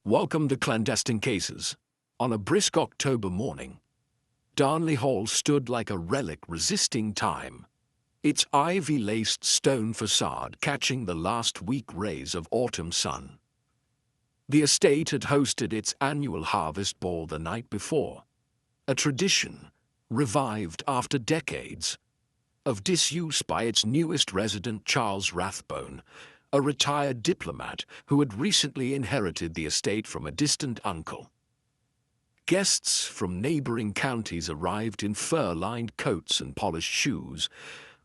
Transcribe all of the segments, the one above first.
Welcome to Clandestine Cases. On a brisk October morning, Darnley Hall stood like a relic resisting time, its ivy-laced stone facade catching the last weak rays of autumn sun. The estate had hosted its annual harvest ball the night before, a tradition revived after decades of disuse by its newest resident, Charles Rathbone, a retired diplomat who had recently inherited the estate from a distant uncle. Guests from neighboring counties arrived in fur-lined coats and polished shoes,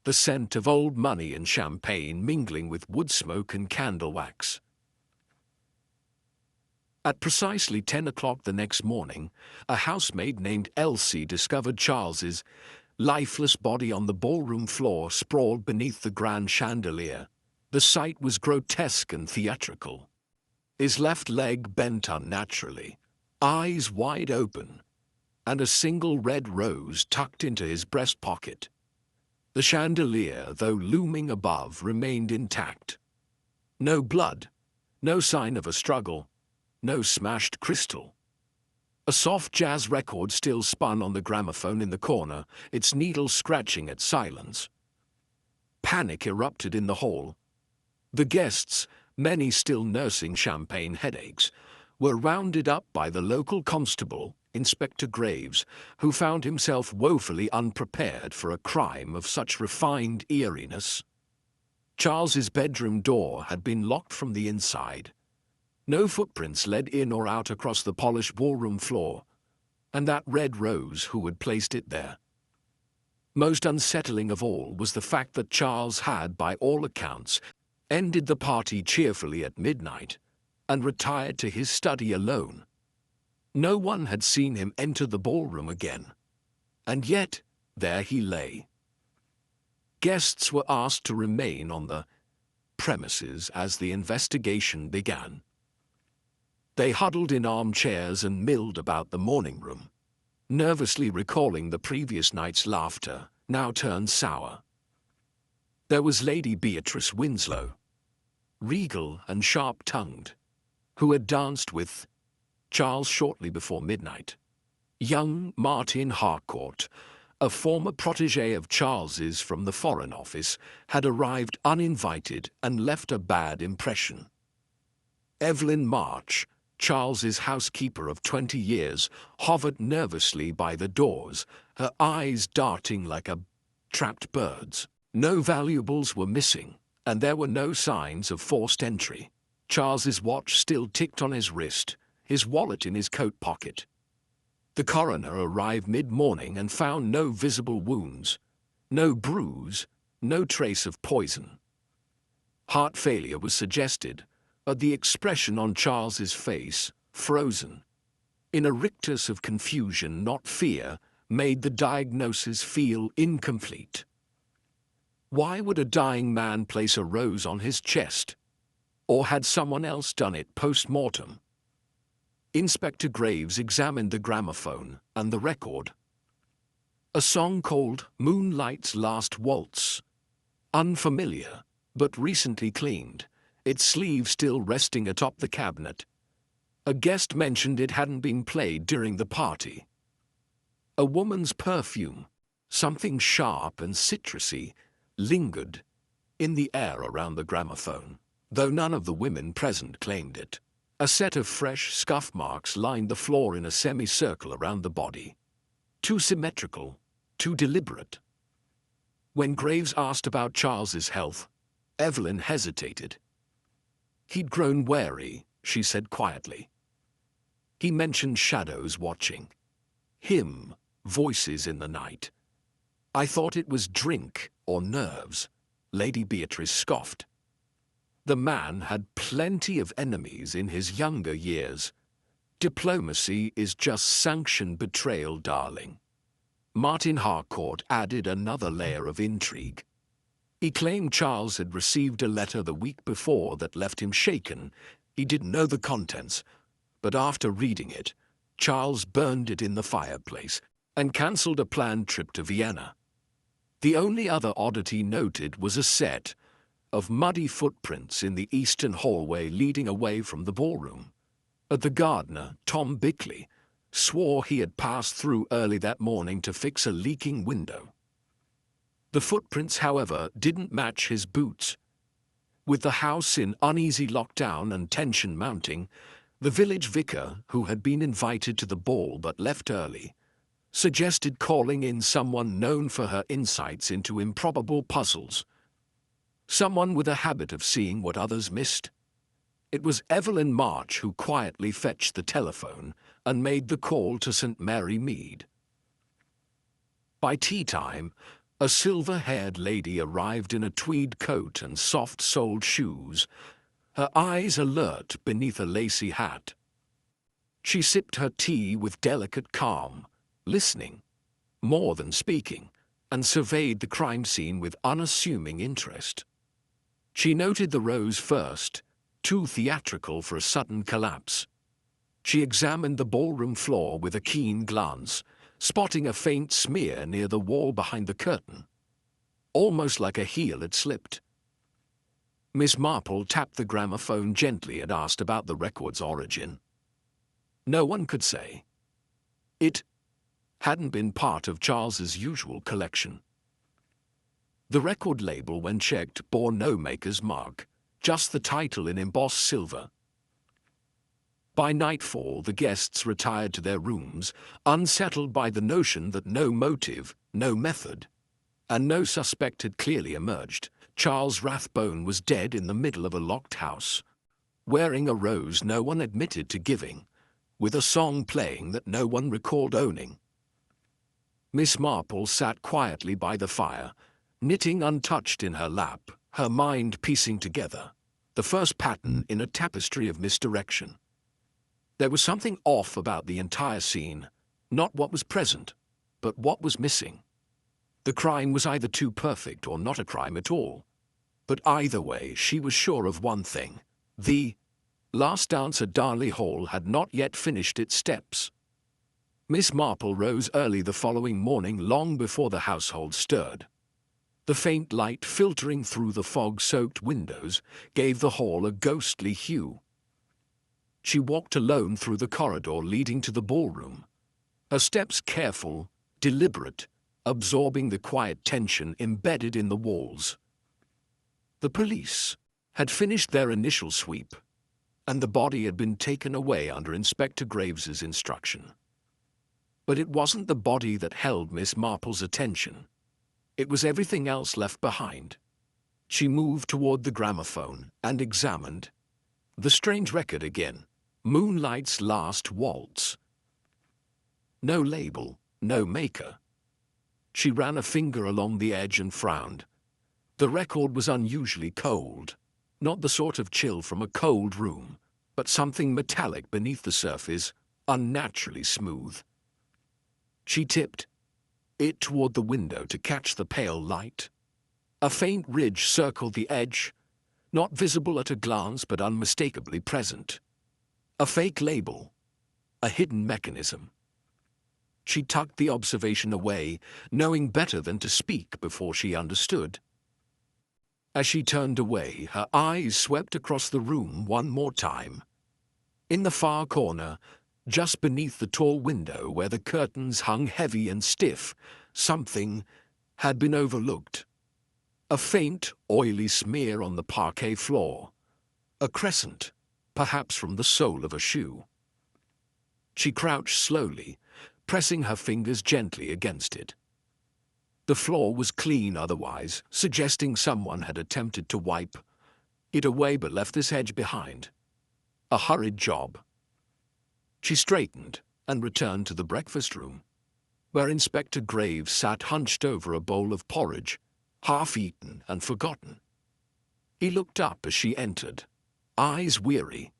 the scent of old money and champagne mingling with wood smoke and candle wax. At precisely 10 o'clock the next morning, a housemaid named Elsie discovered Charles's lifeless body on the ballroom floor, sprawled beneath the grand chandelier. The sight was grotesque and theatrical. His left leg bent unnaturally, eyes wide open, and a single red rose tucked into his breast pocket. The chandelier, though looming above, remained intact. No blood, no sign of a struggle, no smashed crystal. A soft jazz record still spun on the gramophone in the corner, its needle scratching at silence. Panic erupted in the hall. The guests, many still nursing champagne headaches, were rounded up by the local constable, Inspector Graves, who found himself woefully unprepared for a crime of such refined eeriness. Charles's bedroom door had been locked from the inside. No footprints led in or out across the polished ballroom floor, and that red rose, who had placed it there? Most unsettling of all was the fact that Charles had, by all accounts, ended the party cheerfully at midnight and retired to his study alone. No one had seen him enter the ballroom again, and yet there he lay. Guests were asked to remain on the premises as the investigation began. They huddled in armchairs and milled about the morning room, nervously recalling the previous night's laughter, now turned sour. There was Lady Beatrice Winslow, regal and sharp-tongued, who had danced with Charles shortly before midnight. Young Martin Harcourt, a former protégé of Charles's from the Foreign Office, had arrived uninvited and left a bad impression. Evelyn March, Charles's housekeeper of 20 years, hovered nervously by the doors, her eyes darting like a trapped bird's. No valuables were missing, and there were no signs of forced entry. Charles's watch still ticked on his wrist, his wallet in his coat pocket. The coroner arrived mid-morning and found no visible wounds, no bruise, no trace of poison. Heart failure was suggested, but the expression on Charles's face, frozen, in a rictus of confusion, not fear, made the diagnosis feel incomplete. Why would a dying man place a rose on his chest? Or had someone else done it post-mortem? Inspector Graves examined the gramophone and the record. A song called Moonlight's Last Waltz. Unfamiliar, but recently cleaned, its sleeve still resting atop the cabinet. A guest mentioned it hadn't been played during the party. A woman's perfume, something sharp and citrusy, lingered in the air around the gramophone, though none of the women present claimed it. A set of fresh scuff marks lined the floor in a semicircle around the body. Too symmetrical, too deliberate. When Graves asked about Charles's health, Evelyn hesitated. He'd grown wary, she said quietly. He mentioned shadows watching. Him, voices in the night. I thought it was drink or nerves, Lady Beatrice scoffed. The man had plenty of enemies in his younger years. Diplomacy is just sanctioned betrayal, darling. Martin Harcourt added another layer of intrigue. He claimed Charles had received a letter the week before that left him shaken. He didn't know the contents, but after reading it, Charles burned it in the fireplace and cancelled a planned trip to Vienna. The only other oddity noted was a set of muddy footprints in the eastern hallway leading away from the ballroom. The gardener, Tom Bickley, swore he had passed through early that morning to fix a leaking window. The footprints, however, didn't match his boots. With the house in uneasy lockdown and tension mounting, the village vicar, who had been invited to the ball but left early, suggested calling in someone known for her insights into improbable puzzles. Someone with a habit of seeing what others missed. It was Evelyn March who quietly fetched the telephone and made the call to St. Mary Mead. By tea time, a silver-haired lady arrived in a tweed coat and soft-soled shoes, her eyes alert beneath a lacy hat. She sipped her tea with delicate calm, listening, more than speaking, and surveyed the crime scene with unassuming interest. She noted the rose first, too theatrical for a sudden collapse. She examined the ballroom floor with a keen glance, spotting a faint smear near the wall behind the curtain, almost like a heel had slipped. Miss Marple tapped the gramophone gently and asked about the record's origin. No one could say. It hadn't been part of Charles's usual collection. The record label, when checked, bore no maker's mark, just the title in embossed silver. By nightfall, the guests retired to their rooms, unsettled by the notion that no motive, no method, and no suspect had clearly emerged. Charles Rathbone was dead in the middle of a locked house, wearing a rose no one admitted to giving, with a song playing that no one recalled owning. Miss Marple sat quietly by the fire, knitting untouched in her lap, her mind piecing together the first pattern in a tapestry of misdirection. There was something off about the entire scene, not what was present, but what was missing. The crime was either too perfect or not a crime at all. But either way, she was sure of one thing. The last dance at Darnley Hall had not yet finished its steps. Miss Marple rose early the following morning, long before the household stirred. The faint light filtering through the fog-soaked windows gave the hall a ghostly hue. She walked alone through the corridor leading to the ballroom, her steps careful, deliberate, absorbing the quiet tension embedded in the walls. The police had finished their initial sweep, and the body had been taken away under Inspector Graves's instruction. But it wasn't the body that held Miss Marple's attention. It was everything else left behind. She moved toward the gramophone and examined the strange record again. Moonlight's Last Waltz. No label, no maker. She ran a finger along the edge and frowned. The record was unusually cold, not the sort of chill from a cold room, but something metallic beneath the surface, unnaturally smooth. She tipped it toward the window to catch the pale light. A faint ridge circled the edge, not visible at a glance but unmistakably present. A fake label, a hidden mechanism. She tucked the observation away, knowing better than to speak before she understood. As she turned away, her eyes swept across the room one more time. In the far corner, just beneath the tall window where the curtains hung heavy and stiff, something had been overlooked. A faint, oily smear on the parquet floor. A crescent, perhaps from the sole of a shoe. She crouched slowly, pressing her fingers gently against it. The floor was clean otherwise, suggesting someone had attempted to wipe it away but left this edge behind. A hurried job. She straightened and returned to the breakfast room, where Inspector Graves sat hunched over a bowl of porridge, half-eaten and forgotten. He looked up as she entered, eyes weary.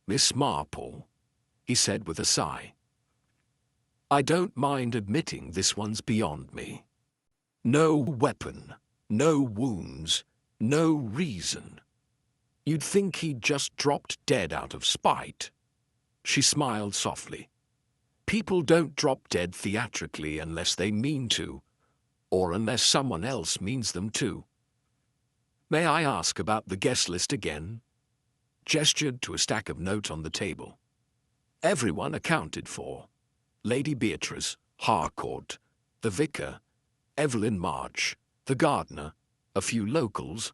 "Miss Marple," he said with a sigh. "I don't mind admitting this one's beyond me. No weapon, no wounds, no reason. You'd think he'd just dropped dead out of spite." She smiled softly. "People don't drop dead theatrically unless they mean to, or unless someone else means them to. May I ask about the guest list again?" gestured to a stack of notes on the table. Everyone accounted for. Lady Beatrice, Harcourt, the vicar, Evelyn March, the gardener, a few locals.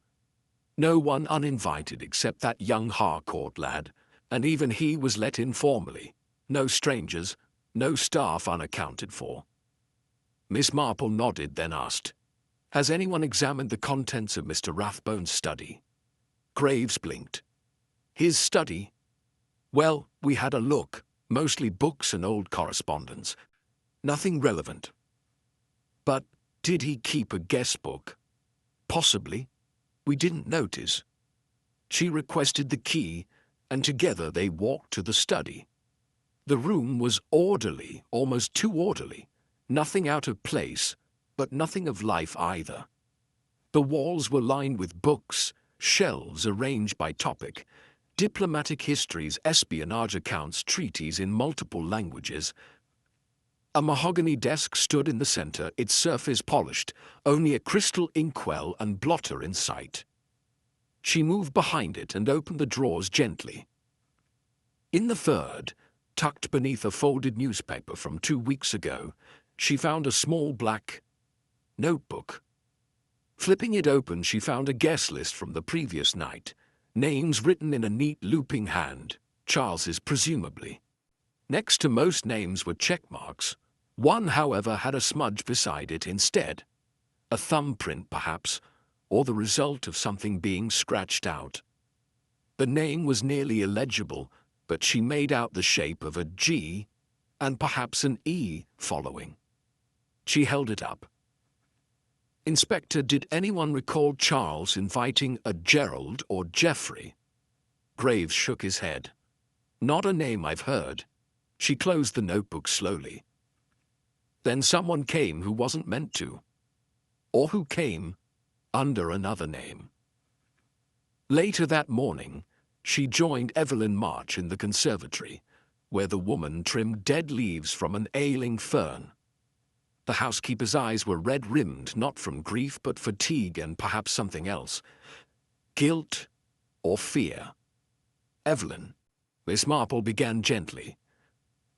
No one uninvited except that young Harcourt lad, and even he was let in formally. No strangers, no staff unaccounted for. Miss Marple nodded, then asked, "Has anyone examined the contents of Mr. Rathbone's study?" Graves blinked. "His study? Well, we had a look, mostly books and old correspondence. Nothing relevant." "But did he keep a guest book?" "Possibly. We didn't notice." She requested the key, and together they walked to the study. The room was orderly, almost too orderly. Nothing out of place, but nothing of life either. The walls were lined with books, shelves arranged by topic, diplomatic histories, espionage accounts, treaties in multiple languages. A mahogany desk stood in the center, its surface polished, only a crystal inkwell and blotter in sight. She moved behind it and opened the drawers gently. In the third, tucked beneath a folded newspaper from 2 weeks ago, she found a small black notebook. Flipping it open, she found a guest list from the previous night, names written in a neat looping hand, Charles's presumably. Next to most names were check marks. One, however, had a smudge beside it instead. A thumbprint, perhaps, or the result of something being scratched out. The name was nearly illegible, but she made out the shape of a G and perhaps an E following. She held it up. "Inspector, did anyone recall Charles inviting a Gerald or Geoffrey?" Graves shook his head. "Not a name I've heard." She closed the notebook slowly. "Then someone came who wasn't meant to. Or who came under another name." Later that morning, she joined Evelyn March in the conservatory, where the woman trimmed dead leaves from an ailing fern. The housekeeper's eyes were red-rimmed, not from grief but fatigue and perhaps something else. Guilt or fear. "Evelyn," Miss Marple began gently,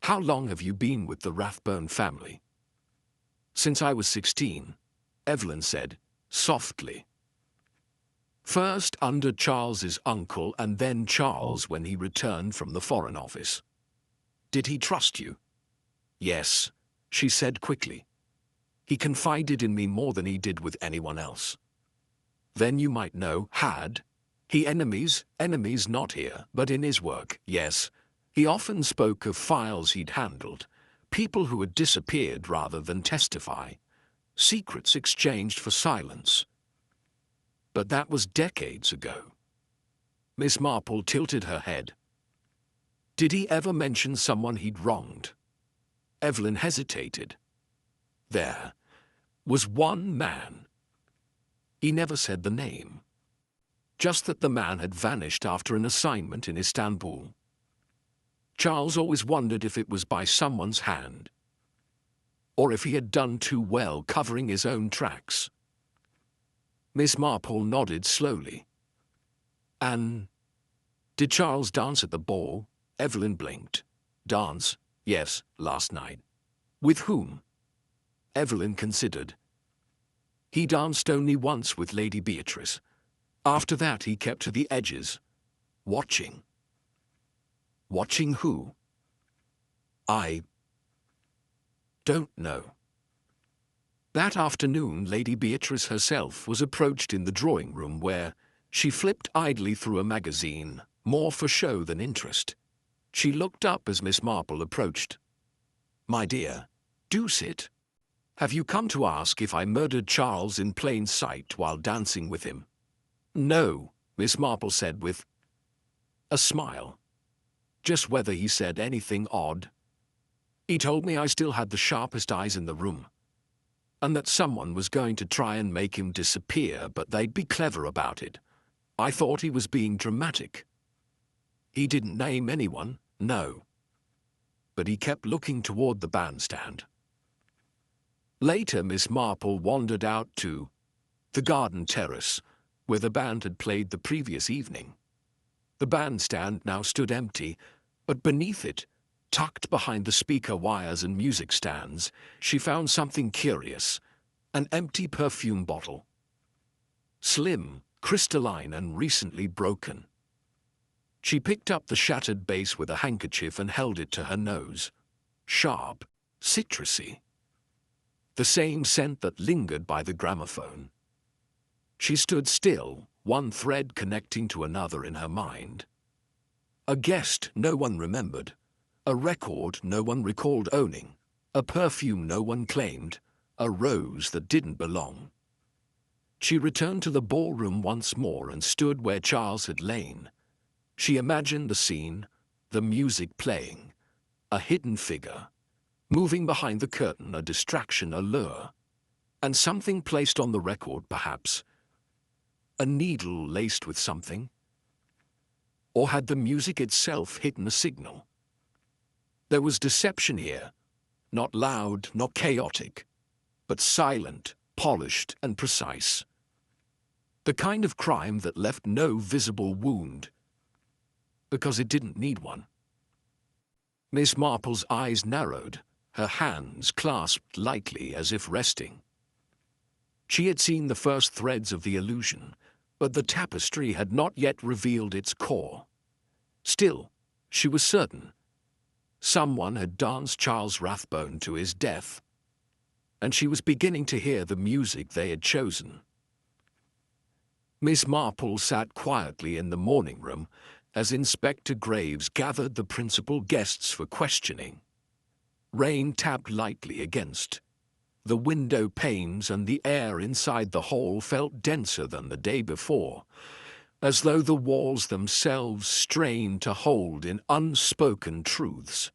"how long have you been with the Rathbone family?" "Since I was 16, Evelyn said, softly. "First under Charles's uncle and then Charles when he returned from the Foreign Office." "Did he trust you?" "Yes," she said quickly. "He confided in me more than he did with anyone else." "Then you might know, had he enemies? Enemies not here, but in his work, yes. He often spoke of files he'd handled, people who had disappeared rather than testify, secrets exchanged for silence. But that was decades ago." Miss Marple tilted her head. "Did he ever mention someone he'd wronged?" Evelyn hesitated. "There was one man. He never said the name. Just that the man had vanished after an assignment in Istanbul. Charles always wondered if it was by someone's hand, or if he had done too well covering his own tracks." Miss Marple nodded slowly. "And did Charles dance at the ball?" Evelyn blinked. "Dance? Yes, last night." "With whom?" Evelyn considered. "He danced only once with Lady Beatrice. After that he kept to the edges, watching." "Watching who?" "I don't know." That afternoon Lady Beatrice herself was approached in the drawing-room where she flipped idly through a magazine, more for show than interest. She looked up as Miss Marple approached. "My dear, do sit. Have you come to ask if I murdered Charles in plain sight while dancing with him?" "No," Miss Marple said with a smile. "Just whether he said anything odd. He told me I still had the sharpest eyes in the room, and that someone was going to try and make him disappear, but they'd be clever about it. I thought he was being dramatic. He didn't name anyone, no. But he kept looking toward the bandstand." Later, Miss Marple wandered out to the garden terrace, where the band had played the previous evening. The bandstand now stood empty, but beneath it, tucked behind the speaker wires and music stands, she found something curious: an empty perfume bottle. Slim, crystalline, and recently broken. She picked up the shattered base with a handkerchief and held it to her nose. Sharp, citrusy. The same scent that lingered by the gramophone. She stood still, one thread connecting to another in her mind. A guest no one remembered, a record no one recalled owning, a perfume no one claimed, a rose that didn't belong. She returned to the ballroom once more and stood where Charles had lain. She imagined the scene, the music playing, a hidden figure, moving behind the curtain, a distraction, a lure, and something placed on the record perhaps. A needle laced with something? Or had the music itself hidden a signal? There was deception here, not loud, not chaotic, but silent, polished, and precise. The kind of crime that left no visible wound, because it didn't need one. Miss Marple's eyes narrowed, her hands clasped lightly as if resting. She had seen the first threads of the illusion, but the tapestry had not yet revealed its core. Still, she was certain. Someone had danced Charles Rathbone to his death, and she was beginning to hear the music they had chosen. Miss Marple sat quietly in the morning room as Inspector Graves gathered the principal guests for questioning. Rain tapped lightly against the window panes, and the air inside the hall felt denser than the day before, as though the walls themselves strained to hold in unspoken truths.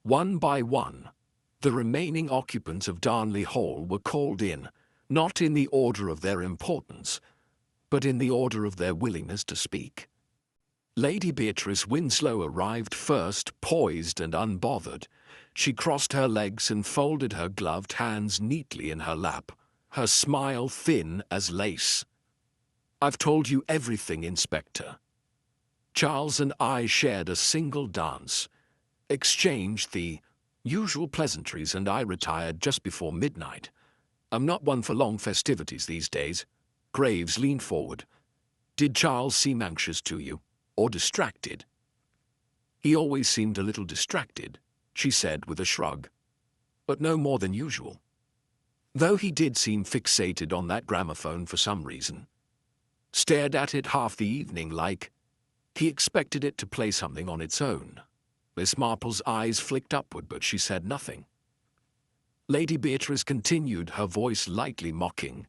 One by one, the remaining occupants of Darnley Hall were called in, not in the order of their importance, but in the order of their willingness to speak. Lady Beatrice Winslow arrived first, poised and unbothered. She crossed her legs and folded her gloved hands neatly in her lap, her smile thin as lace. "I've told you everything, Inspector." Charles and I shared a single dance, exchanged the usual pleasantries, and I retired just before midnight. I'm not one for long festivities these days. Graves leaned forward. "Did Charles seem anxious to you, or distracted?" "He always seemed a little distracted," she said with a shrug, "but no more than usual. Though he did seem fixated on that gramophone for some reason. Stared at it half the evening like he expected it to play something on its own." Miss Marple's eyes flicked upward, but she said nothing. Lady Beatrice continued, her voice lightly mocking.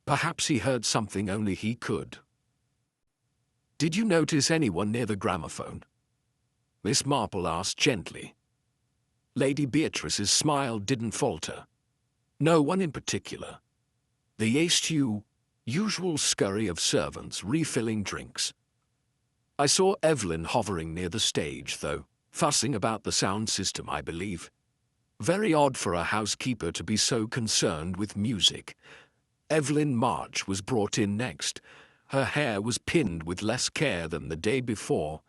"Perhaps he heard something only he could." "Did you notice anyone near the gramophone?" Miss Marple asked gently. Lady Beatrice's smile didn't falter. "No one in particular. The usual scurry of servants refilling drinks. I saw Evelyn hovering near the stage, though, fussing about the sound system, I believe. Very odd for a housekeeper to be so concerned with music. Evelyn March was brought in next. Her hair was pinned with less care than the day before,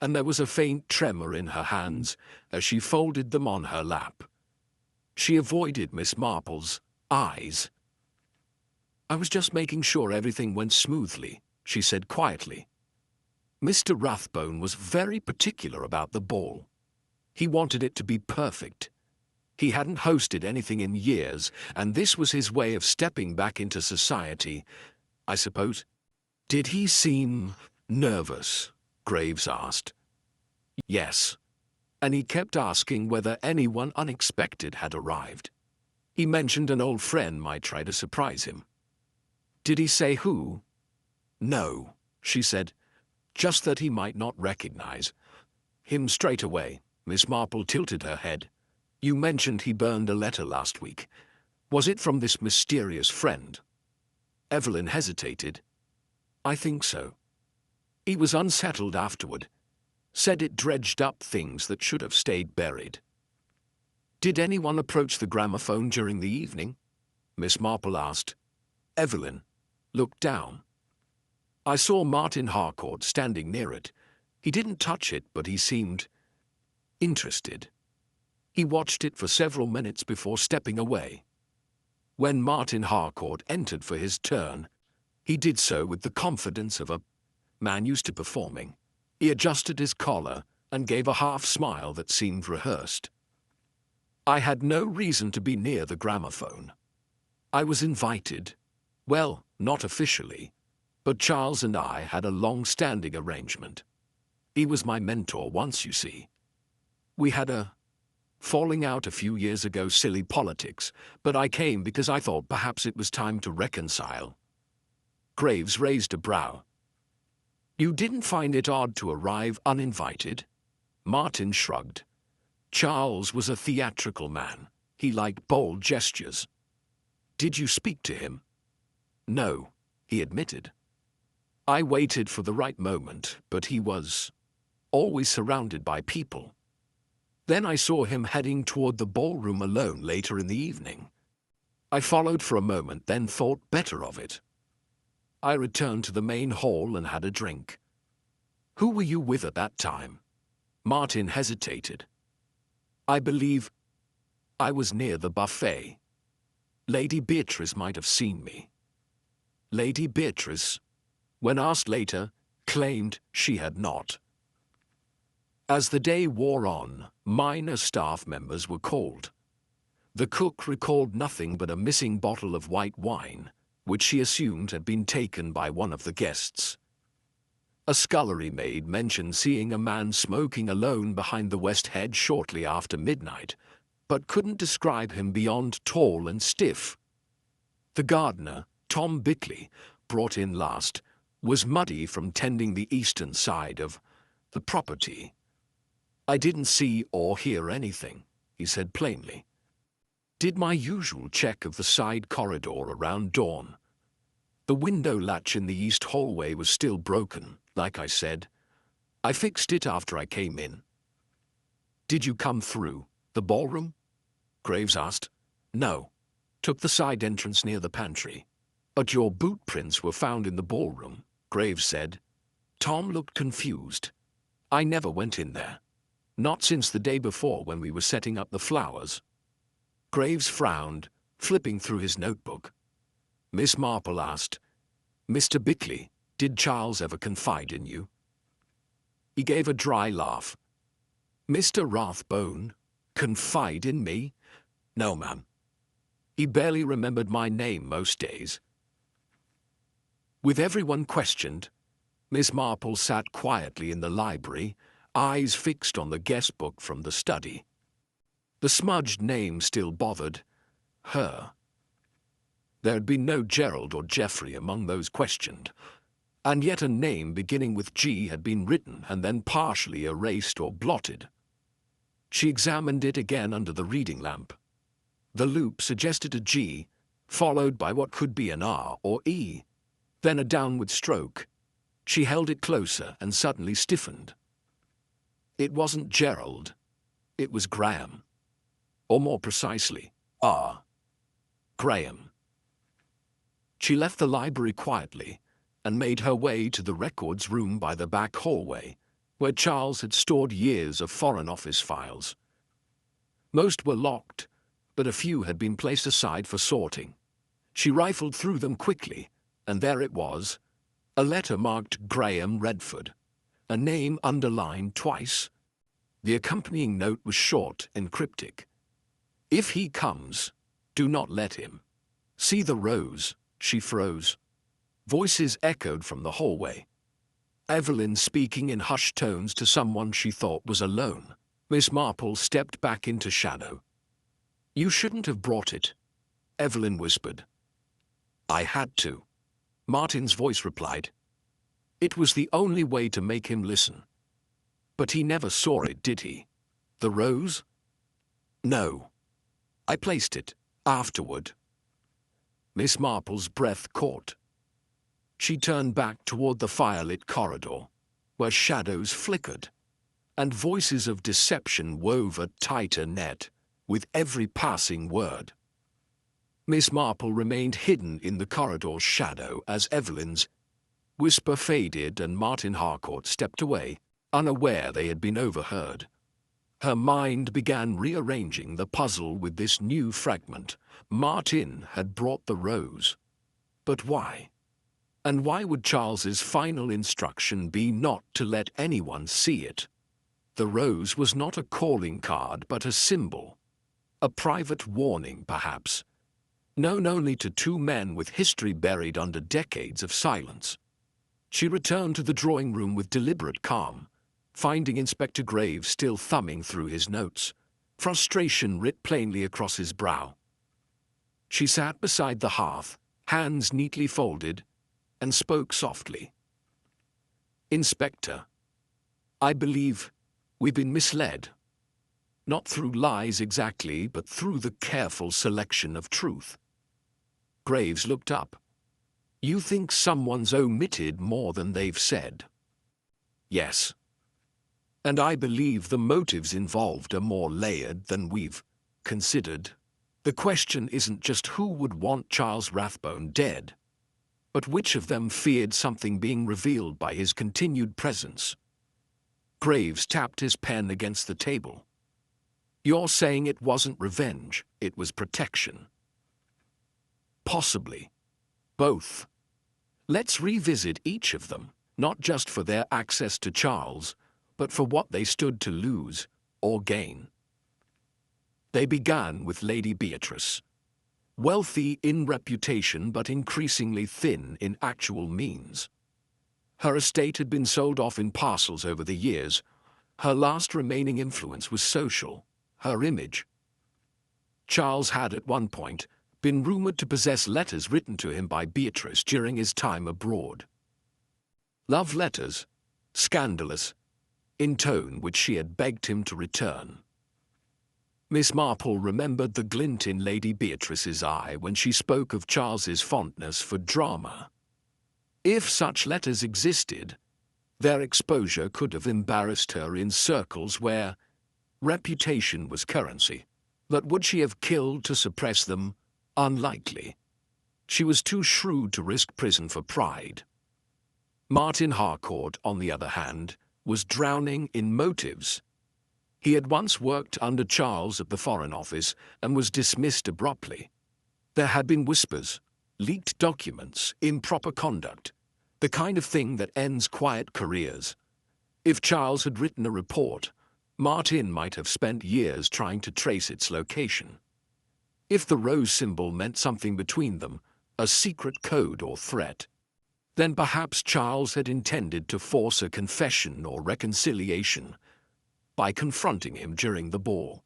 and there was a faint tremor in her hands as she folded them on her lap. She avoided Miss Marple's eyes. "I was just making sure everything went smoothly," she said quietly. "Mr. Rathbone was very particular about the ball. He wanted it to be perfect. He hadn't hosted anything in years, and this was his way of stepping back into society, I suppose." "Did he seem nervous?" Graves asked. "Yes, and he kept asking whether anyone unexpected had arrived. He mentioned an old friend might try to surprise him." "Did he say who?" "No," she said, "just that he might not recognize him straight away." Miss Marple tilted her head. "You mentioned he burned a letter last week. Was it from this mysterious friend?" Evelyn hesitated. "I think so. He was unsettled afterward. Said it dredged up things that should have stayed buried." "Did anyone approach the gramophone during the evening?" Miss Marple asked. Evelyn looked down. I saw Martin Harcourt standing near it. He didn't touch it, but he seemed interested. He watched it for several minutes before stepping away. When Martin Harcourt entered for his turn, he did so with the confidence of a man used to performing. He adjusted his collar and gave a half-smile that seemed rehearsed. I had no reason to be near the gramophone. I was invited. Well, not officially, but Charles and I had a long-standing arrangement. He was my mentor once, you see. We had a falling out a few years ago, silly politics, but I came because I thought perhaps it was time to reconcile. Graves raised a brow. You didn't find it odd to arrive uninvited? Martin shrugged. Charles was a theatrical man. He liked bold gestures. Did you speak to him? No, he admitted. I waited for the right moment, but he was always surrounded by people. Then I saw him heading toward the ballroom alone later in the evening. I followed for a moment, then thought better of it. I returned to the main hall and had a drink. Who were you with at that time? Martin hesitated. I believe I was near the buffet. Lady Beatrice might have seen me. Lady Beatrice, when asked later, claimed she had not. As the day wore on, minor staff members were called. The cook recalled nothing but a missing bottle of white wine, which she assumed had been taken by one of the guests. A scullery maid mentioned seeing a man smoking alone behind the west hedge shortly after midnight, but couldn't describe him beyond tall and stiff. The gardener, Tom Bickley, brought in last, was muddy from tending the eastern side of the property. I didn't see or hear anything, he said plainly. Did my usual check of the side corridor around dawn. The window latch in the east hallway was still broken, like I said. I fixed it after I came in. Did you come through the ballroom? Graves asked. No. Took the side entrance near the pantry. But your boot prints were found in the ballroom, Graves said. Tom looked confused. I never went in there. Not since the day before when we were setting up the flowers. Graves frowned, flipping through his notebook. Miss Marple asked, Mr. Bickley, did Charles ever confide in you? He gave a dry laugh. Mr. Rathbone, confide in me? No, ma'am. He barely remembered my name most days. With everyone questioned, Miss Marple sat quietly in the library, eyes fixed on the guest book from the study. The smudged name still bothered her. There had been no Gerald or Geoffrey among those questioned, and yet a name beginning with G had been written and then partially erased or blotted. She examined it again under the reading lamp. The loop suggested a G, followed by what could be an R or E, then a downward stroke. She held it closer and suddenly stiffened. It wasn't Gerald, it was Graham. Or more precisely, R. Graham. She left the library quietly and made her way to the records room by the back hallway, where Charles had stored years of Foreign Office files. Most were locked, but a few had been placed aside for sorting. She rifled through them quickly, and there it was, a letter marked Graham Redford, a name underlined twice. The accompanying note was short and cryptic. If he comes, do not let him. See the rose. She froze. Voices echoed from the hallway. Evelyn speaking in hushed tones to someone she thought was alone. Miss Marple stepped back into shadow. You shouldn't have brought it, Evelyn whispered. I had to, Martin's voice replied. It was the only way to make him listen. But he never saw it, did he? The rose? No. I placed it, afterward. Miss Marple's breath caught. She turned back toward the firelit corridor, where shadows flickered, and voices of deception wove a tighter net with every passing word. Miss Marple remained hidden in the corridor's shadow as Evelyn's Whisper faded and Martin Harcourt stepped away, unaware they had been overheard. Her mind began rearranging the puzzle with this new fragment. Martin had brought the rose. But why? And why would Charles's final instruction be not to let anyone see it? The rose was not a calling card but a symbol. A private warning, perhaps, known only to two men with history buried under decades of silence. She returned to the drawing room with deliberate calm, finding Inspector Graves still thumbing through his notes, frustration writ plainly across his brow. She sat beside the hearth, hands neatly folded, and spoke softly. "Inspector, I believe we've been misled. Not through lies exactly, but through the careful selection of truth." Graves looked up. "You think someone's omitted more than they've said?" "Yes. And I believe the motives involved are more layered than we've considered. The question isn't just who would want Charles Rathbone dead, but which of them feared something being revealed by his continued presence." Graves tapped his pen against the table. "You're saying it wasn't revenge, it was protection?" "Possibly. Both. Let's revisit each of them, not just for their access to Charles, but for what they stood to lose or gain." They began with Lady Beatrice. Wealthy in reputation but increasingly thin in actual means. Her estate had been sold off in parcels over the years. Her last remaining influence was social, her image. Charles had at one point been rumored to possess letters written to him by Beatrice during his time abroad. Love letters, scandalous, in tone which she had begged him to return. Miss Marple remembered the glint in Lady Beatrice's eye when she spoke of Charles's fondness for drama. If such letters existed, their exposure could have embarrassed her in circles where reputation was currency. But would she have killed to suppress them? Unlikely. She was too shrewd to risk prison for pride. Martin Harcourt, on the other hand, was drowning in motives. He had once worked under Charles at the Foreign Office and was dismissed abruptly. There had been whispers, leaked documents, improper conduct, the kind of thing that ends quiet careers. If Charles had written a report, Martin might have spent years trying to trace its location. If the rose symbol meant something between them, a secret code or threat, then perhaps Charles had intended to force a confession or reconciliation by confronting him during the ball.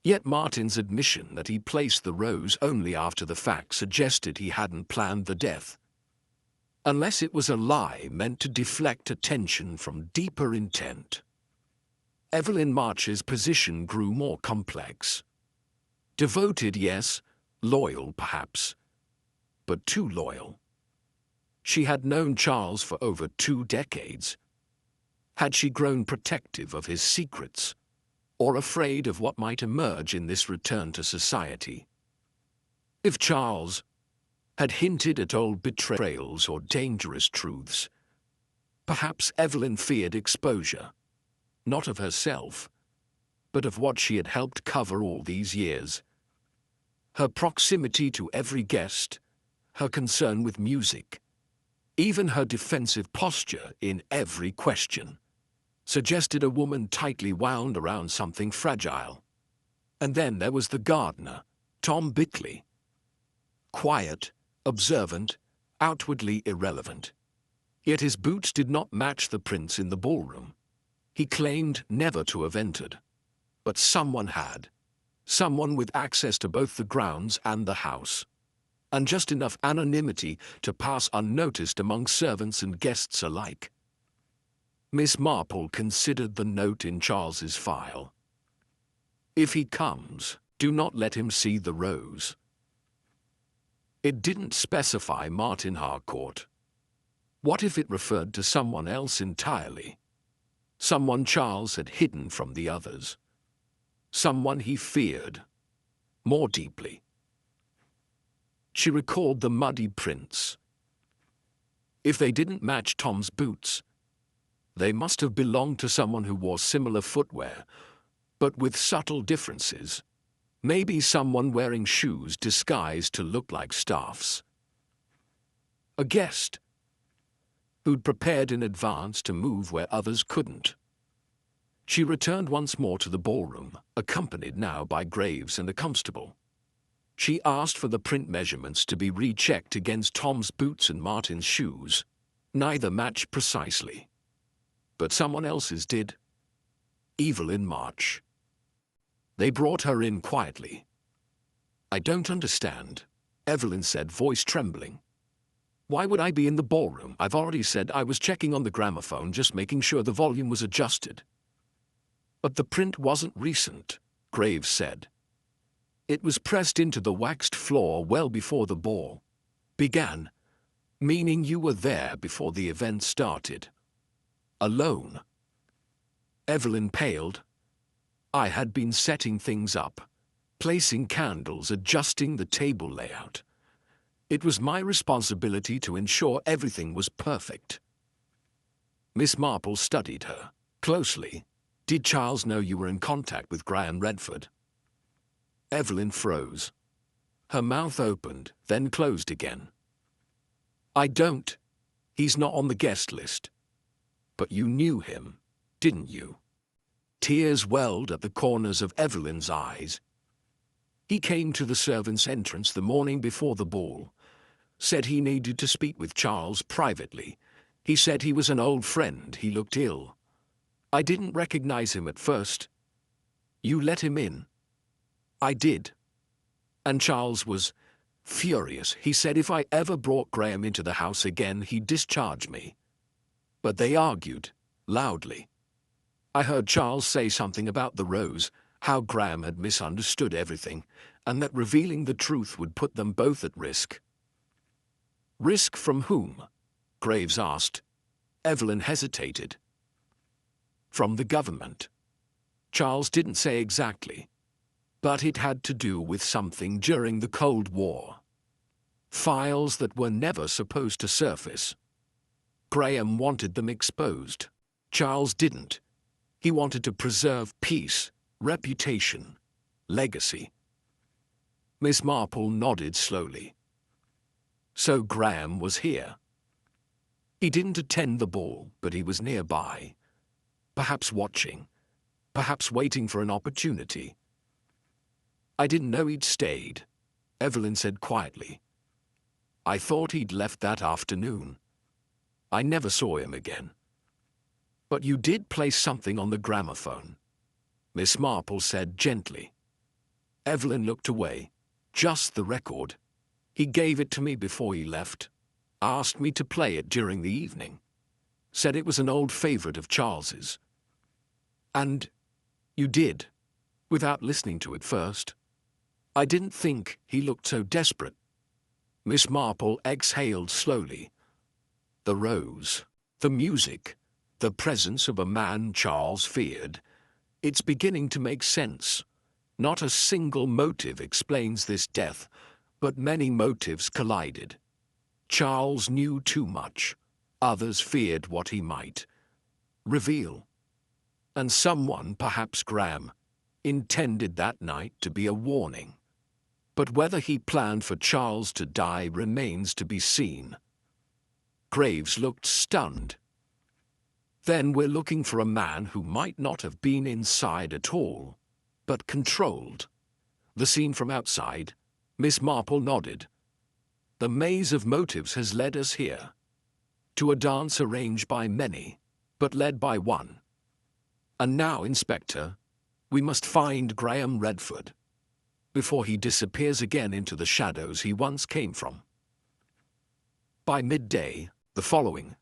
Yet Martin's admission that he placed the rose only after the fact suggested he hadn't planned the death. Unless it was a lie meant to deflect attention from deeper intent. Evelyn March's position grew more complex. Devoted, yes, loyal, perhaps, but too loyal. She had known Charles for over 2 decades. Had she grown protective of his secrets, or afraid of what might emerge in this return to society? If Charles had hinted at old betrayals or dangerous truths, perhaps Evelyn feared exposure, not of herself, but of what she had helped cover all these years. Her proximity to every guest, her concern with music, even her defensive posture in every question, suggested a woman tightly wound around something fragile. And then there was the gardener, Tom Bickley. Quiet, observant, outwardly irrelevant. Yet his boots did not match the prints in the ballroom. He claimed never to have entered. But someone had. Someone with access to both the grounds and the house. And just enough anonymity to pass unnoticed among servants and guests alike. Miss Marple considered the note in Charles's file. "If he comes, do not let him see the rose." It didn't specify Martin Harcourt. What if it referred to someone else entirely? Someone Charles had hidden from the others. Someone he feared more deeply. She recalled the muddy prints. If they didn't match Tom's boots, they must have belonged to someone who wore similar footwear, but with subtle differences. Maybe someone wearing shoes disguised to look like staffs. A guest who'd prepared in advance to move where others couldn't. She returned once more to the ballroom, accompanied now by Graves and a constable. She asked for the print measurements to be rechecked against Tom's boots and Martin's shoes. Neither matched precisely, but someone else's did. Evelyn March. They brought her in quietly. "I don't understand," Evelyn said, voice trembling. "Why would I be in the ballroom? I've already said I was checking on the gramophone, just making sure the volume was adjusted." "But the print wasn't recent," Graves said. "It was pressed into the waxed floor well before the ball began, meaning you were there before the event started. Alone." Evelyn paled. "I had been setting things up, placing candles, adjusting the table layout. It was my responsibility to ensure everything was perfect." Miss Marple studied her closely. "Did Charles know you were in contact with Graham Redford?" Evelyn froze. Her mouth opened, then closed again. "I don't. He's not on the guest list." "But you knew him, didn't you?" Tears welled at the corners of Evelyn's eyes. "He came to the servants' entrance the morning before the ball. Said he needed to speak with Charles privately. He said he was an old friend. He looked ill. I didn't recognize him at first. You let him in." "I did. And Charles was furious. He said if I ever brought Graham into the house again, he'd discharge me. But they argued, loudly. I heard Charles say something about the rose, how Graham had misunderstood everything, and that revealing the truth would put them both at risk." "Risk from whom?" Graves asked. Evelyn hesitated. "From the government. Charles didn't say exactly, but it had to do with something during the Cold War. Files that were never supposed to surface. Graham wanted them exposed. Charles didn't. He wanted to preserve peace, reputation, legacy." Miss Marple nodded slowly. "So Graham was here. He didn't attend the ball, but he was nearby. Perhaps watching, perhaps waiting for an opportunity." "I didn't know he'd stayed," Evelyn said quietly. "I thought he'd left that afternoon. I never saw him again." "But you did play something on the gramophone," Miss Marple said gently. Evelyn looked away. "Just the record. He gave it to me before he left. Asked me to play it during the evening. Said it was an old favorite of Charles's." "And you did, without listening to it first?" "I didn't think he looked so desperate." Miss Marple exhaled slowly. The rose, the music, the presence of a man Charles feared. It's beginning to make sense. Not a single motive explains this death, but many motives collided. Charles knew too much. Others feared what he might reveal. And someone, perhaps Graham, intended that night to be a warning. But whether he planned for Charles to die remains to be seen. Graves looked stunned. "Then we're looking for a man who might not have been inside at all, but controlled the scene from outside." Miss Marple nodded. "The maze of motives has led us here. To a dance arranged by many, but led by one. And now, Inspector, we must find Graham Redford before he disappears again into the shadows he once came from." By midday, the following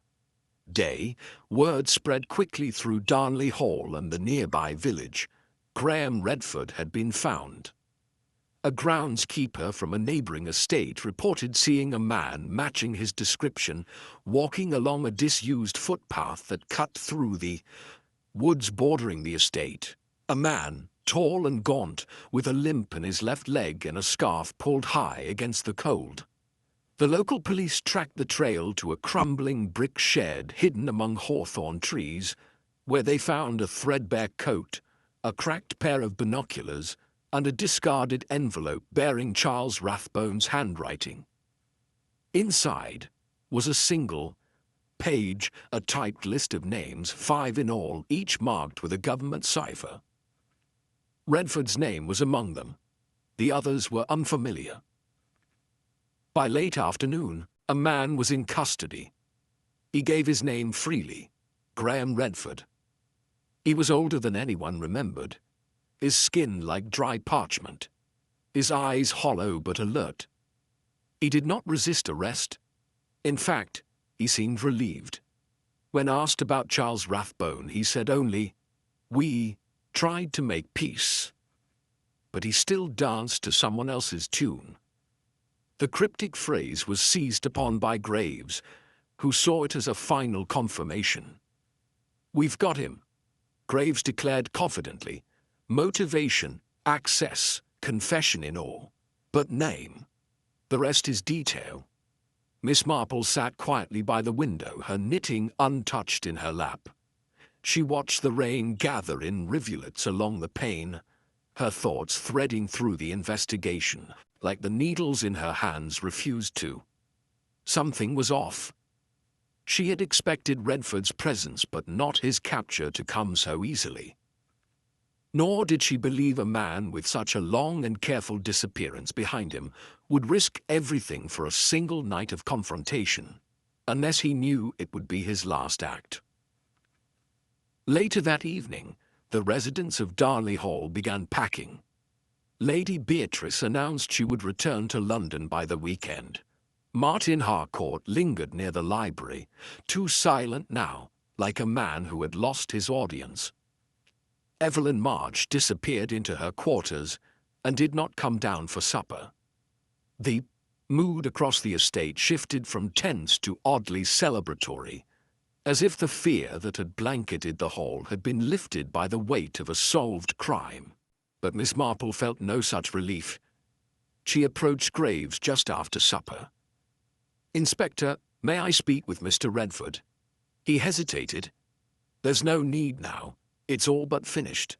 day, word spread quickly through Darnley Hall and the nearby village. Graham Redford had been found. A groundskeeper from a neighbouring estate reported seeing a man matching his description walking along a disused footpath that cut through the woods bordering the estate. A man, tall and gaunt, with a limp in his left leg and a scarf pulled high against the cold. The local police tracked the trail to a crumbling brick shed hidden among hawthorn trees, where they found a threadbare coat, a cracked pair of binoculars, and a discarded envelope bearing Charles Rathbone's handwriting. Inside was a single page, a typed list of names, 5 in all, each marked with a government cipher. Redford's name was among them. The others were unfamiliar. By late afternoon, a man was in custody. He gave his name freely, Graham Redford. He was older than anyone remembered, his skin like dry parchment, his eyes hollow but alert. He did not resist arrest. In fact, he seemed relieved. When asked about Charles Rathbone, he said only, "We tried to make peace." But he still danced to someone else's tune. The cryptic phrase was seized upon by Graves, who saw it as a final confirmation. "We've got him," Graves declared confidently. "Motivation, access, confession in all. But name. The rest is detail." Miss Marple sat quietly by the window, her knitting untouched in her lap. She watched the rain gather in rivulets along the pane, her thoughts threading through the investigation, like the needles in her hands refused to. Something was off. She had expected Redford's presence, but not his capture to come so easily. Nor did she believe a man with such a long and careful disappearance behind him would risk everything for a single night of confrontation, unless he knew it would be his last act. Later that evening, the residents of Darnley Hall began packing. Lady Beatrice announced she would return to London by the weekend. Martin Harcourt lingered near the library, too silent now, like a man who had lost his audience. Evelyn March disappeared into her quarters and did not come down for supper. The mood across the estate shifted from tense to oddly celebratory, as if the fear that had blanketed the hall had been lifted by the weight of a solved crime. But Miss Marple felt no such relief. She approached Graves just after supper. "Inspector, may I speak with Mr. Redford?" He hesitated. "There's no need now. It's all but finished."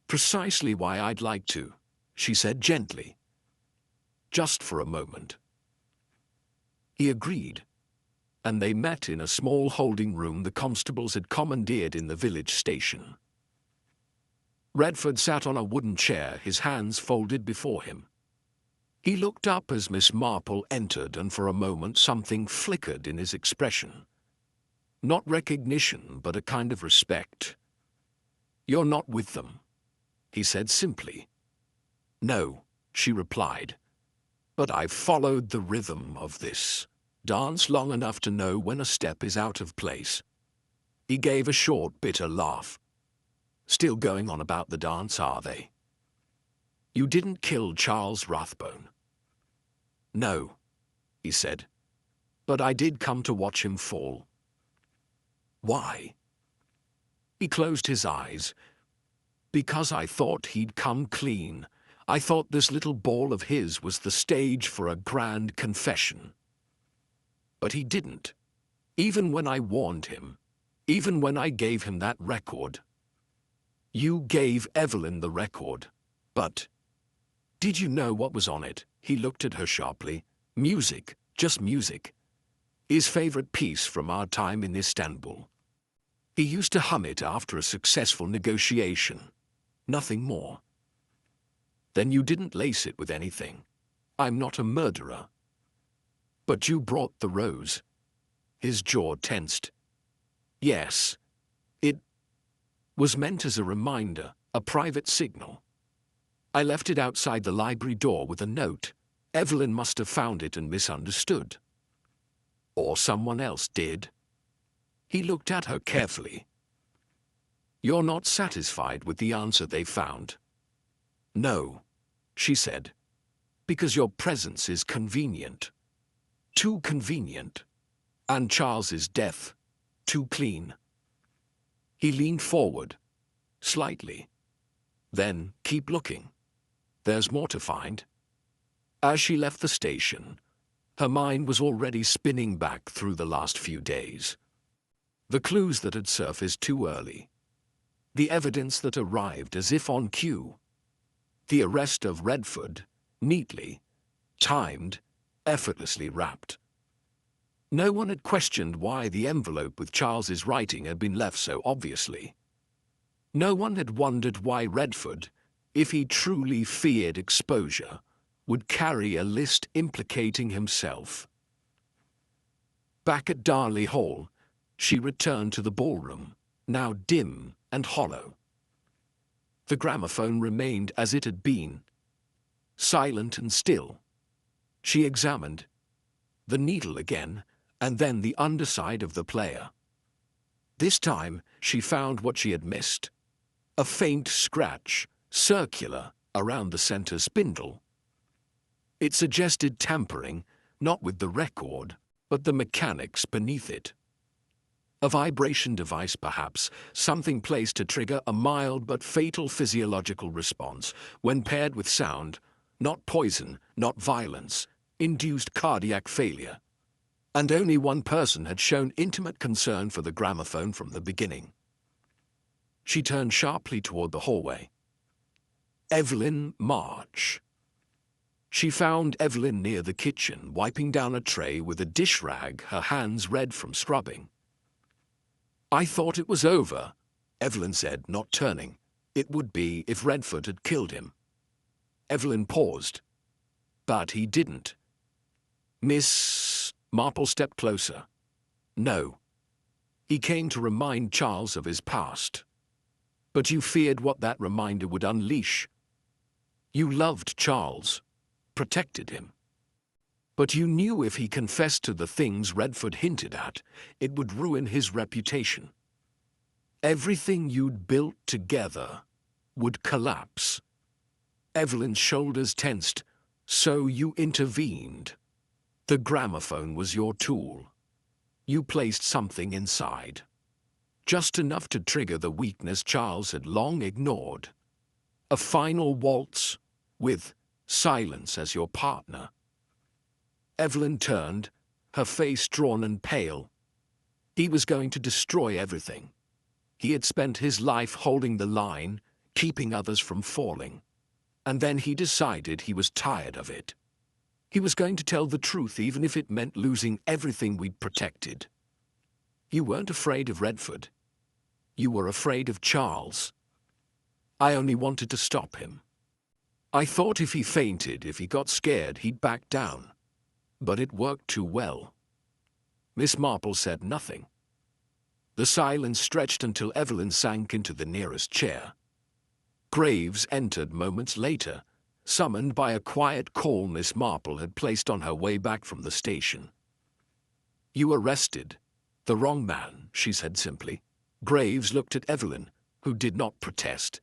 "Precisely why I'd like to," she said gently. "Just for a moment." He agreed, and they met in a small holding room the constables had commandeered in the village station. Redford sat on a wooden chair, his hands folded before him. He looked up as Miss Marple entered, and for a moment something flickered in his expression. Not recognition, but a kind of respect. "You're not with them," he said simply. "No," she replied. "But I've followed the rhythm of this dance long enough to know when a step is out of place." He gave a short, bitter laugh. "Still going on about the dance, are they? You didn't kill Charles Rathbone." "No," he said, "but I did come to watch him fall." "Why?" He closed his eyes. "Because I thought he'd come clean. I thought this little ball of his was the stage for a grand confession. But he didn't. Even when I warned him. Even when I gave him that record." "You gave Evelyn the record. But did you know what was on it?" He looked at her sharply. "Music, just music. His favorite piece from our time in Istanbul. He used to hum it after a successful negotiation. Nothing more." "Then you didn't lace it with anything. I'm not a murderer." "But you brought the rose." His jaw tensed. "Yes. It was meant as a reminder, a private signal. I left it outside the library door with a note. Evelyn must have found it and misunderstood. Or someone else did." He looked at her carefully. "You're not satisfied with the answer they found?" "No," she said, "because your presence is convenient. Too convenient. And Charles's death, too clean." He leaned forward, slightly. "Then keep looking. There's more to find." As she left the station, Her mind was already spinning back through the last few days. The clues that had surfaced too early. The evidence that arrived as if on cue. The arrest of Redford, neatly, timed, effortlessly wrapped. No one had questioned why the envelope with Charles's writing had been left so obviously. No one had wondered why Redford, if he truly feared exposure, would carry a list implicating himself. Back at Darnley Hall, she returned to the ballroom, now dim and hollow. The gramophone remained as it had been, silent and still. She examined the needle again, and then the underside of the player. This time she found what she had missed. A faint scratch, circular, around the center spindle. It suggested tampering, not with the record, but the mechanics beneath it. A vibration device perhaps, something placed to trigger a mild but fatal physiological response when paired with sound, not poison, not violence, induced cardiac failure. And only one person had shown intimate concern for the gramophone from the beginning. She turned sharply toward the hallway. Evelyn March. She found Evelyn near the kitchen, wiping down a tray with a dish rag, her hands red from scrubbing. "I thought it was over," Evelyn said, not turning. It would be if Redford had killed him. Evelyn paused. But he didn't. Miss Marple stepped closer. No. He came to remind Charles of his past. But you feared what that reminder would unleash. You loved Charles, protected him. But you knew if he confessed to the things Redford hinted at, it would ruin his reputation. Everything you'd built together would collapse. Evelyn's shoulders tensed, so you intervened. The gramophone was your tool. You placed something inside. Just enough to trigger the weakness Charles had long ignored. A final waltz, with silence as your partner. Evelyn turned, her face drawn and pale. He was going to destroy everything. He had spent his life holding the line, keeping others from falling. And then he decided he was tired of it. He was going to tell the truth even if it meant losing everything we'd protected. You weren't afraid of Redford. You were afraid of Charles. I only wanted to stop him. I thought if he fainted, if he got scared, he'd back down. But it worked too well. Miss Marple said nothing. The silence stretched until Evelyn sank into the nearest chair. Graves entered moments later, summoned by a quiet call Miss Marple had placed on her way back from the station. You arrested the wrong man, she said simply. Graves looked at Evelyn, who did not protest.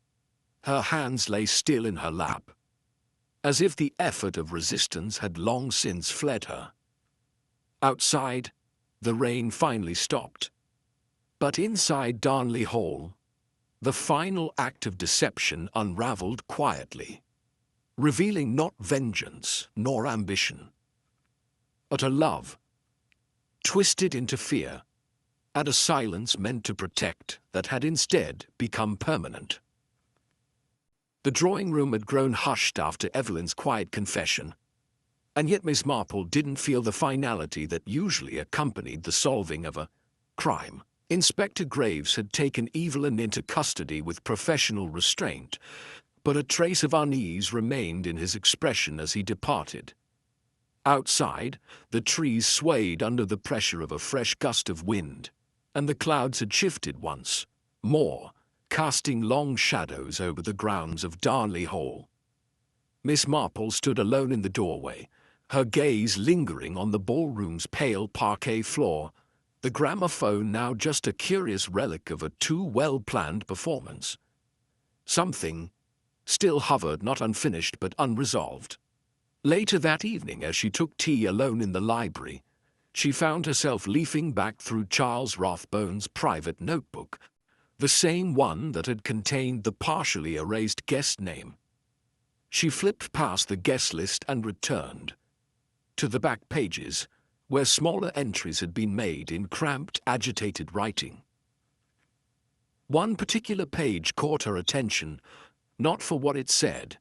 Her hands lay still in her lap, as if the effort of resistance had long since fled her. Outside, the rain finally stopped. But inside Darnley Hall, the final act of deception unraveled quietly, revealing not vengeance nor ambition, but a love, twisted into fear, and a silence meant to protect that had instead become permanent. The drawing room had grown hushed after Evelyn's quiet confession, and yet Miss Marple didn't feel the finality that usually accompanied the solving of a crime. Inspector Graves had taken Evelyn into custody with professional restraint, but a trace of unease remained in his expression as he departed. Outside, the trees swayed under the pressure of a fresh gust of wind, and the clouds had shifted once more, casting long shadows over the grounds of Darnley Hall. Miss Marple stood alone in the doorway, her gaze lingering on the ballroom's pale parquet floor, the gramophone now just a curious relic of a too well-planned performance. Something still hovered, not unfinished but unresolved. Later that evening, as she took tea alone in the library, she found herself leafing back through Charles Rathbone's private notebook, the same one that had contained the partially erased guest name. She flipped past the guest list and returned to the back pages, where smaller entries had been made in cramped, agitated writing. One particular page caught her attention, not for what it said,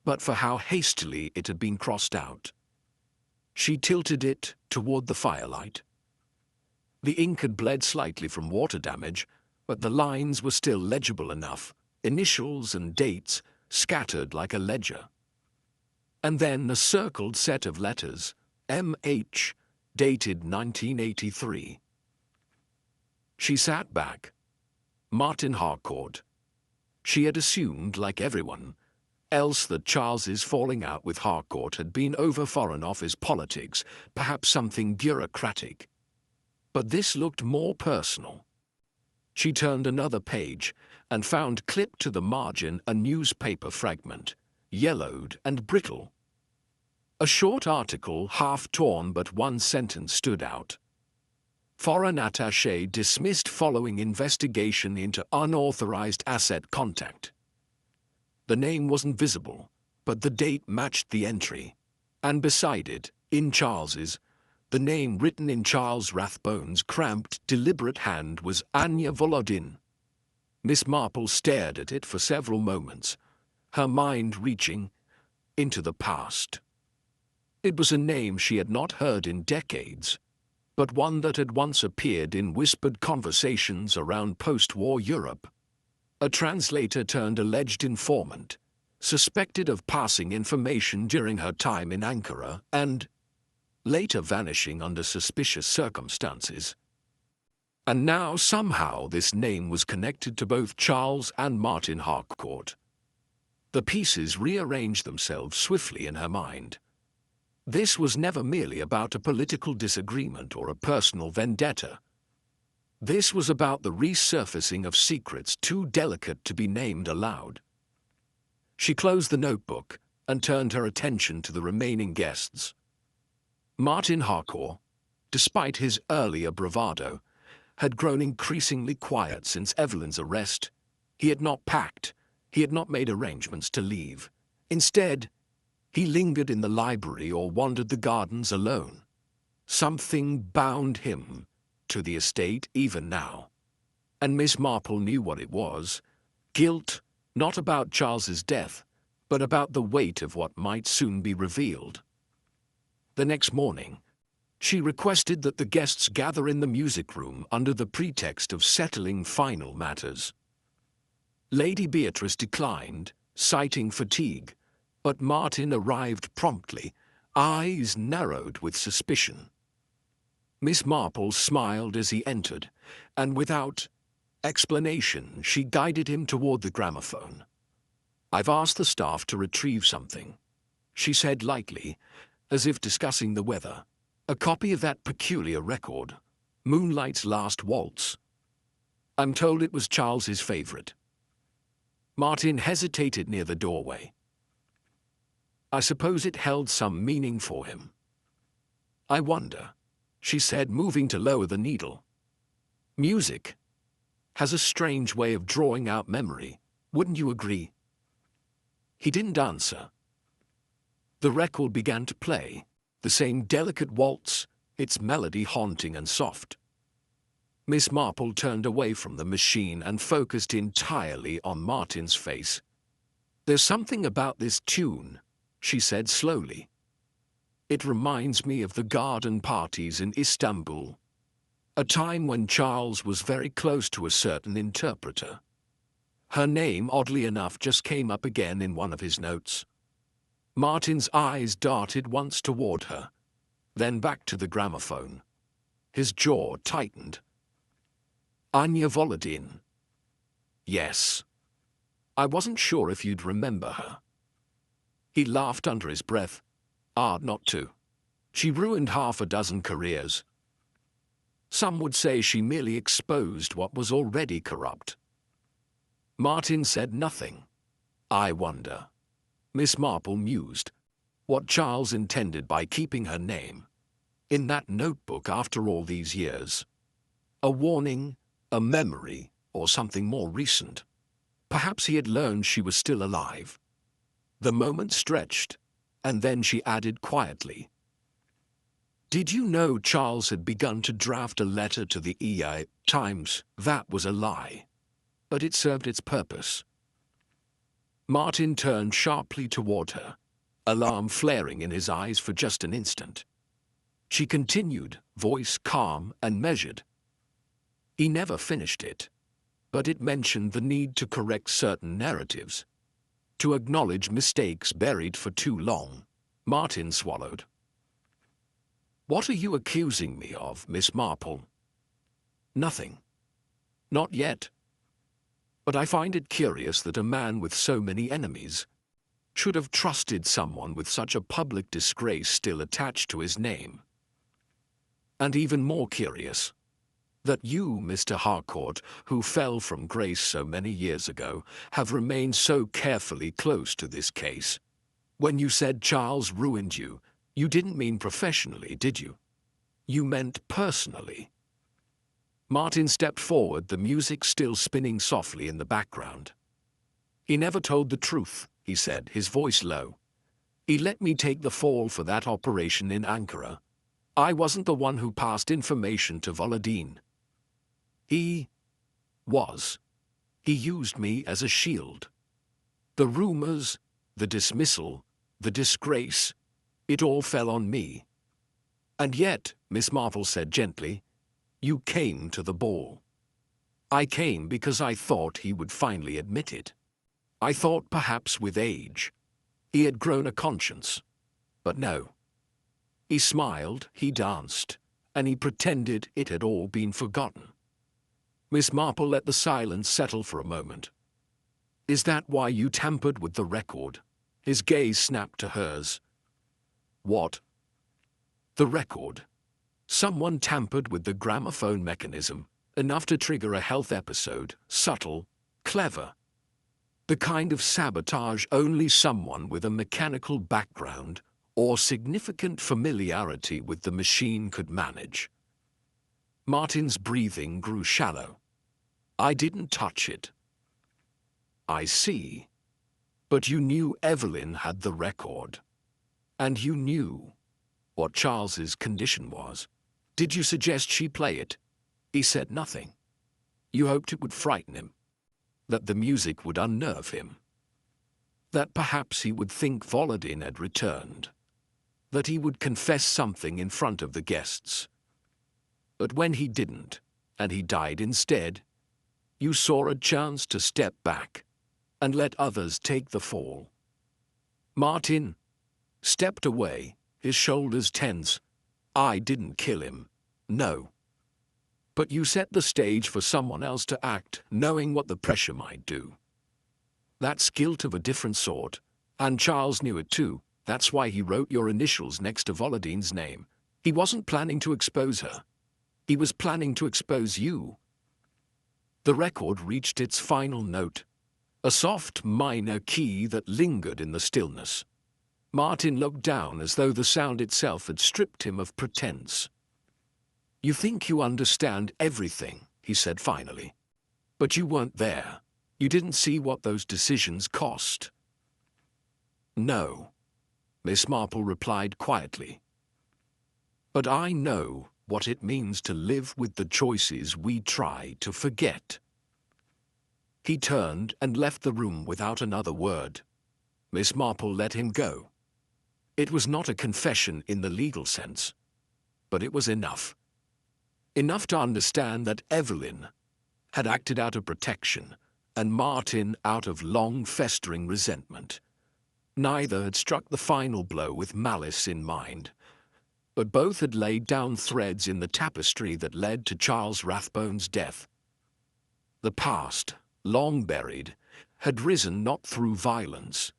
but for how hastily it had been crossed out. She tilted it toward the firelight. The ink had bled slightly from water damage, but the lines were still legible enough, initials and dates scattered like a ledger. And then a circled set of letters, M.H., dated 1983. She sat back. Martin Harcourt. She had assumed, like everyone else, that Charles's falling out with Harcourt had been over Foreign Office politics, perhaps something bureaucratic. But this looked more personal. She turned another page and found clipped to the margin a newspaper fragment, yellowed and brittle. A short article, half torn, but one sentence stood out. Foreign attaché dismissed following investigation into unauthorized asset contact. The name wasn't visible, but the date matched the entry. And beside it, in Charles's, the name written in Charles Rathbone's cramped, deliberate hand was Anya Volodin. Miss Marple stared at it for several moments, her mind reaching into the past. It was a name she had not heard in decades, but one that had once appeared in whispered conversations around post-war Europe. A translator turned alleged informant, suspected of passing information during her time in Ankara and later vanishing under suspicious circumstances. And now somehow this name was connected to both Charles and Martin Harcourt. The pieces rearranged themselves swiftly in her mind. This was never merely about a political disagreement or a personal vendetta. This was about the resurfacing of secrets too delicate to be named aloud. She closed the notebook and turned her attention to the remaining guests. Martin Harcourt, despite his earlier bravado, had grown increasingly quiet since Evelyn's arrest. He had not packed, he had not made arrangements to leave. Instead, he lingered in the library or wandered the gardens alone. Something bound him to the estate even now. And Miss Marple knew what it was. Guilt, not about Charles's death, but about the weight of what might soon be revealed. The next morning, she requested that the guests gather in the music room under the pretext of settling final matters. Lady Beatrice declined, citing fatigue, but Martin arrived promptly, eyes narrowed with suspicion. Miss Marple smiled as he entered, and without explanation she guided him toward the gramophone. "I've asked the staff to retrieve something," she said lightly, as if discussing the weather. "A copy of that peculiar record, Moonlight's Last Waltz. I'm told it was Charles's favorite." Martin hesitated near the doorway. "I suppose it held some meaning for him." "I wonder," she said, moving to lower the needle. "Music has a strange way of drawing out memory, wouldn't you agree?" He didn't answer. The record began to play, the same delicate waltz, its melody haunting and soft. Miss Marple turned away from the machine and focused entirely on Martin's face. "There's something about this tune," she said slowly. "It reminds me of the garden parties in Istanbul, a time when Charles was very close to a certain interpreter." Her name, oddly enough, just came up again in one of his notes. Martin's eyes darted once toward her, then back to the gramophone. His jaw tightened. "Anya Volodin." "Yes. I wasn't sure if you'd remember her." He laughed under his breath. "Hard not to. She ruined half a dozen careers. Some would say she merely exposed what was already corrupt." Martin said nothing. "I wonder," Miss Marple mused, "what Charles intended by keeping her name in that notebook after all these years. A warning, a memory, or something more recent. Perhaps he had learned she was still alive." The moment stretched, and then she added quietly, Did you know Charles had begun to draft a letter to the EI Times? That was a lie. But it served its purpose. Martin turned sharply toward her, alarm flaring in his eyes for just an instant. She continued, voice calm and measured. He never finished it, but it mentioned the need to correct certain narratives, to acknowledge mistakes buried for too long. Martin swallowed. What are you accusing me of, Miss Marple? Nothing. Not yet. But I find it curious that a man with so many enemies should have trusted someone with such a public disgrace still attached to his name. And even more curious, that you, Mr. Harcourt, who fell from grace so many years ago, have remained so carefully close to this case. When you said Charles ruined you, you didn't mean professionally, did you? You meant personally. Martin stepped forward, the music still spinning softly in the background. He never told the truth, he said, his voice low. He let me take the fall for that operation in Ankara. I wasn't the one who passed information to Volodine. He used me as a shield. The rumors, the dismissal, the disgrace, it all fell on me. And yet, Miss Marple said gently, you came to the ball. I came because I thought he would finally admit it. I thought perhaps with age, he had grown a conscience. But no. He smiled, he danced, and he pretended it had all been forgotten. Miss Marple let the silence settle for a moment. Is that why you tampered with the record? His gaze snapped to hers. What? The record. Someone tampered with the gramophone mechanism, enough to trigger a health episode, subtle, clever. The kind of sabotage only someone with a mechanical background or significant familiarity with the machine could manage. Martin's breathing grew shallow. I didn't touch it. I see. But you knew Evelyn had the record. And you knew what Charles's condition was. Did you suggest she play it? He said nothing. You hoped it would frighten him, that the music would unnerve him, that perhaps he would think Volodine had returned, that he would confess something in front of the guests. But when he didn't, and he died instead, you saw a chance to step back and let others take the fall. Martin stepped away, his shoulders tense. I didn't kill him, no. But you set the stage for someone else to act, knowing what the pressure might do. That's guilt of a different sort, and Charles knew it too. That's why he wrote your initials next to Volodine's name. He wasn't planning to expose her. He was planning to expose you. The record reached its final note, a soft minor key that lingered in the stillness. Martin looked down as though the sound itself had stripped him of pretense. You think you understand everything, he said finally. But you weren't there. You didn't see what those decisions cost. No, Miss Marple replied quietly. But I know what it means to live with the choices we try to forget. He turned and left the room without another word. Miss Marple let him go. It was not a confession in the legal sense, but it was enough. Enough to understand that Evelyn had acted out of protection and Martin out of long festering resentment. Neither had struck the final blow with malice in mind, but both had laid down threads in the tapestry that led to Charles Rathbone's death. The past, long buried, had risen not through violence,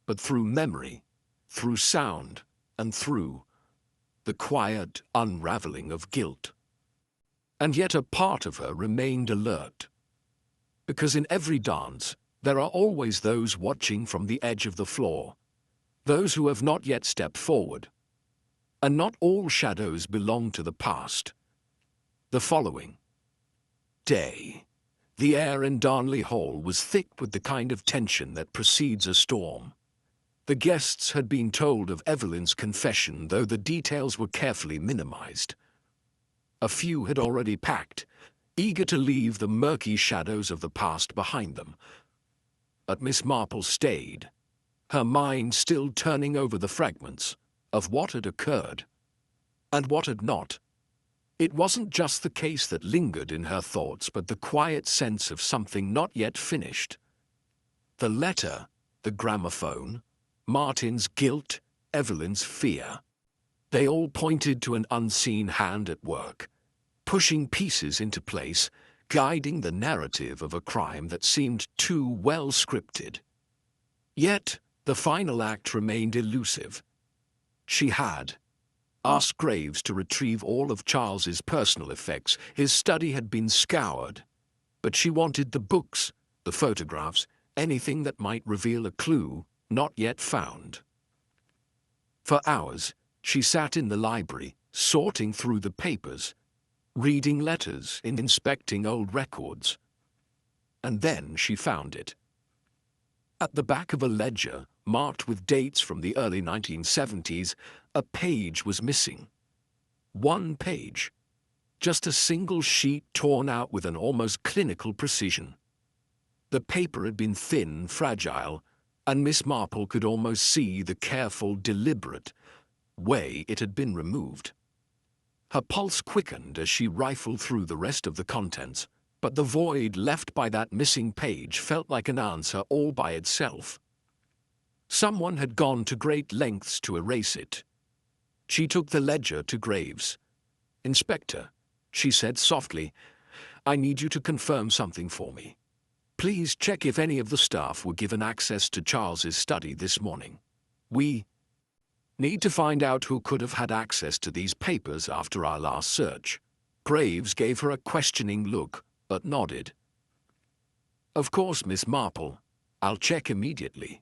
but through memory, through sound, and through the quiet unraveling of guilt. And yet a part of her remained alert, because in every dance there are always those watching from the edge of the floor, those who have not yet stepped forward. And not all shadows belong to the past. The following day, the air in Darnley Hall was thick with the kind of tension that precedes a storm. The guests had been told of Evelyn's confession, though the details were carefully minimized. A few had already packed, eager to leave the murky shadows of the past behind them. But Miss Marple stayed, her mind still turning over the fragments of what had occurred and what had not. It wasn't just the case that lingered in her thoughts, but the quiet sense of something not yet finished. The letter, the gramophone, Martin's guilt, Evelyn's fear. They all pointed to an unseen hand at work, pushing pieces into place, guiding the narrative of a crime that seemed too well scripted. Yet, the final act remained elusive. She had asked Graves to retrieve all of Charles's personal effects. His study had been scoured, but she wanted the books, the photographs, anything that might reveal a clue not yet found. For hours, she sat in the library, sorting through the papers, reading letters and inspecting old records. And then she found it. At the back of a ledger, marked with dates from the early 1970s, a page was missing. One page. Just a single sheet torn out with an almost clinical precision. The paper had been thin, fragile, and Miss Marple could almost see the careful, deliberate way it had been removed. Her pulse quickened as she rifled through the rest of the contents, but the void left by that missing page felt like an answer all by itself. Someone had gone to great lengths to erase it. She took the ledger to Graves. "Inspector," she said softly, "I need you to confirm something for me. Please check if any of the staff were given access to Charles's study this morning. We need to find out who could have had access to these papers after our last search." Graves gave her a questioning look, but nodded. "Of course, Miss Marple. I'll check immediately."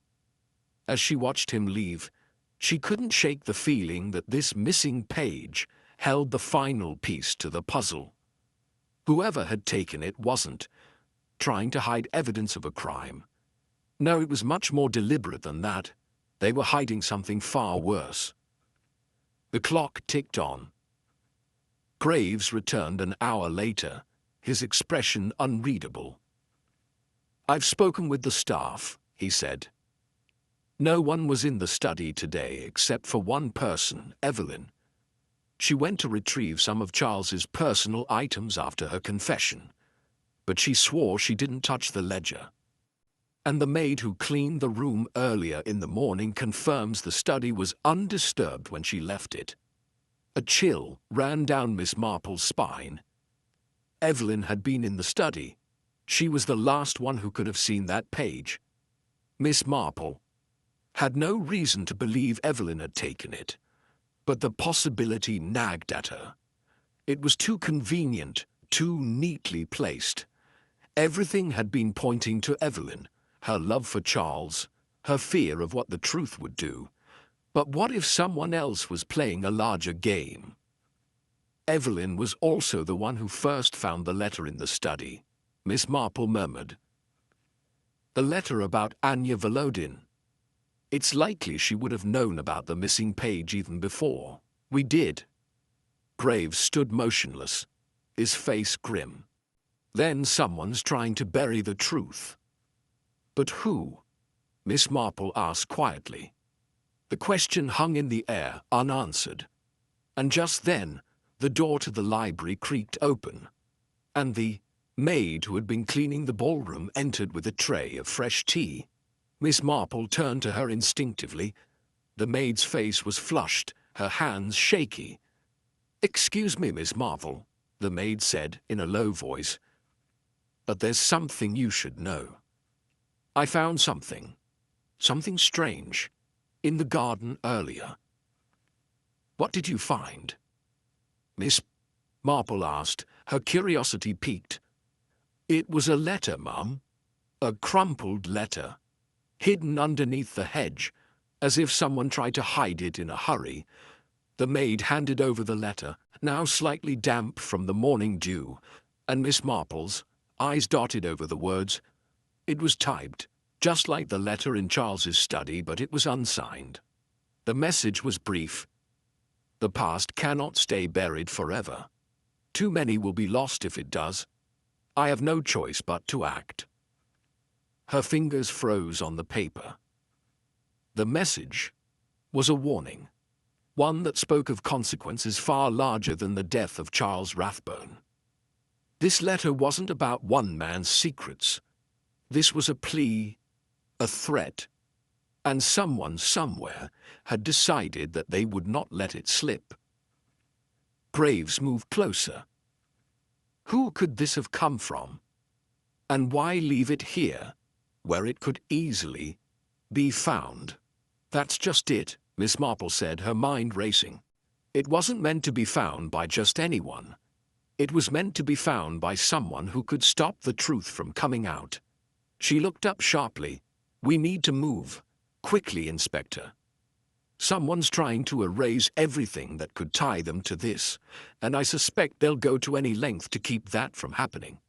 As she watched him leave, she couldn't shake the feeling that this missing page held the final piece to the puzzle. Whoever had taken it wasn't trying to hide evidence of a crime. No, it was much more deliberate than that. They were hiding something far worse. The clock ticked on. Graves returned an hour later, his expression unreadable. "I've spoken with the staff," he said. "No one was in the study today except for one person, Evelyn. She went to retrieve some of Charles's personal items after her confession, but she swore she didn't touch the ledger. And the maid who cleaned the room earlier in the morning confirms the study was undisturbed when she left it." A chill ran down Miss Marple's spine. Evelyn had been in the study. She was the last one who could have seen that page. Miss Marple had no reason to believe Evelyn had taken it, but the possibility nagged at her. It was too convenient, too neatly placed. Everything had been pointing to Evelyn, her love for Charles, her fear of what the truth would do. But what if someone else was playing a larger game? Evelyn was also the one who first found the letter in the study, Miss Marple murmured. "The letter about Anya Volodin. It's likely she would have known about the missing page even before we did." Graves stood motionless, his face grim. "Then someone's trying to bury the truth." "But who?" Miss Marple asked quietly. The question hung in the air, unanswered. And just then, the door to the library creaked open, and the maid who had been cleaning the ballroom entered with a tray of fresh tea. Miss Marple turned to her instinctively. The maid's face was flushed, her hands shaky. "Excuse me, Miss Marple," the maid said in a low voice, "but there's something you should know. I found something strange, in the garden earlier." "What did you find?" Miss Marple asked, her curiosity piqued. "It was a letter, Mum. A crumpled letter, hidden underneath the hedge, as if someone tried to hide it in a hurry." The maid handed over the letter, now slightly damp from the morning dew, and Miss Marple's eyes darted over the words. It was typed, just like the letter in Charles's study, but it was unsigned. The message was brief. The past cannot stay buried forever. Too many will be lost if it does. I have no choice but to act. Her fingers froze on the paper. The message was a warning, one that spoke of consequences far larger than the death of Charles Rathbone. This letter wasn't about one man's secrets. This was a plea, a threat, and someone somewhere had decided that they would not let it slip. Graves moved closer. Who could this have come from? And why leave it here, where it could easily be found? That's just it, Miss Marple said, her mind racing. It wasn't meant to be found by just anyone. It was meant to be found by someone who could stop the truth from coming out. She looked up sharply. We need to move. Quickly, Inspector. Someone's trying to erase everything that could tie them to this, and I suspect they'll go to any length to keep that from happening.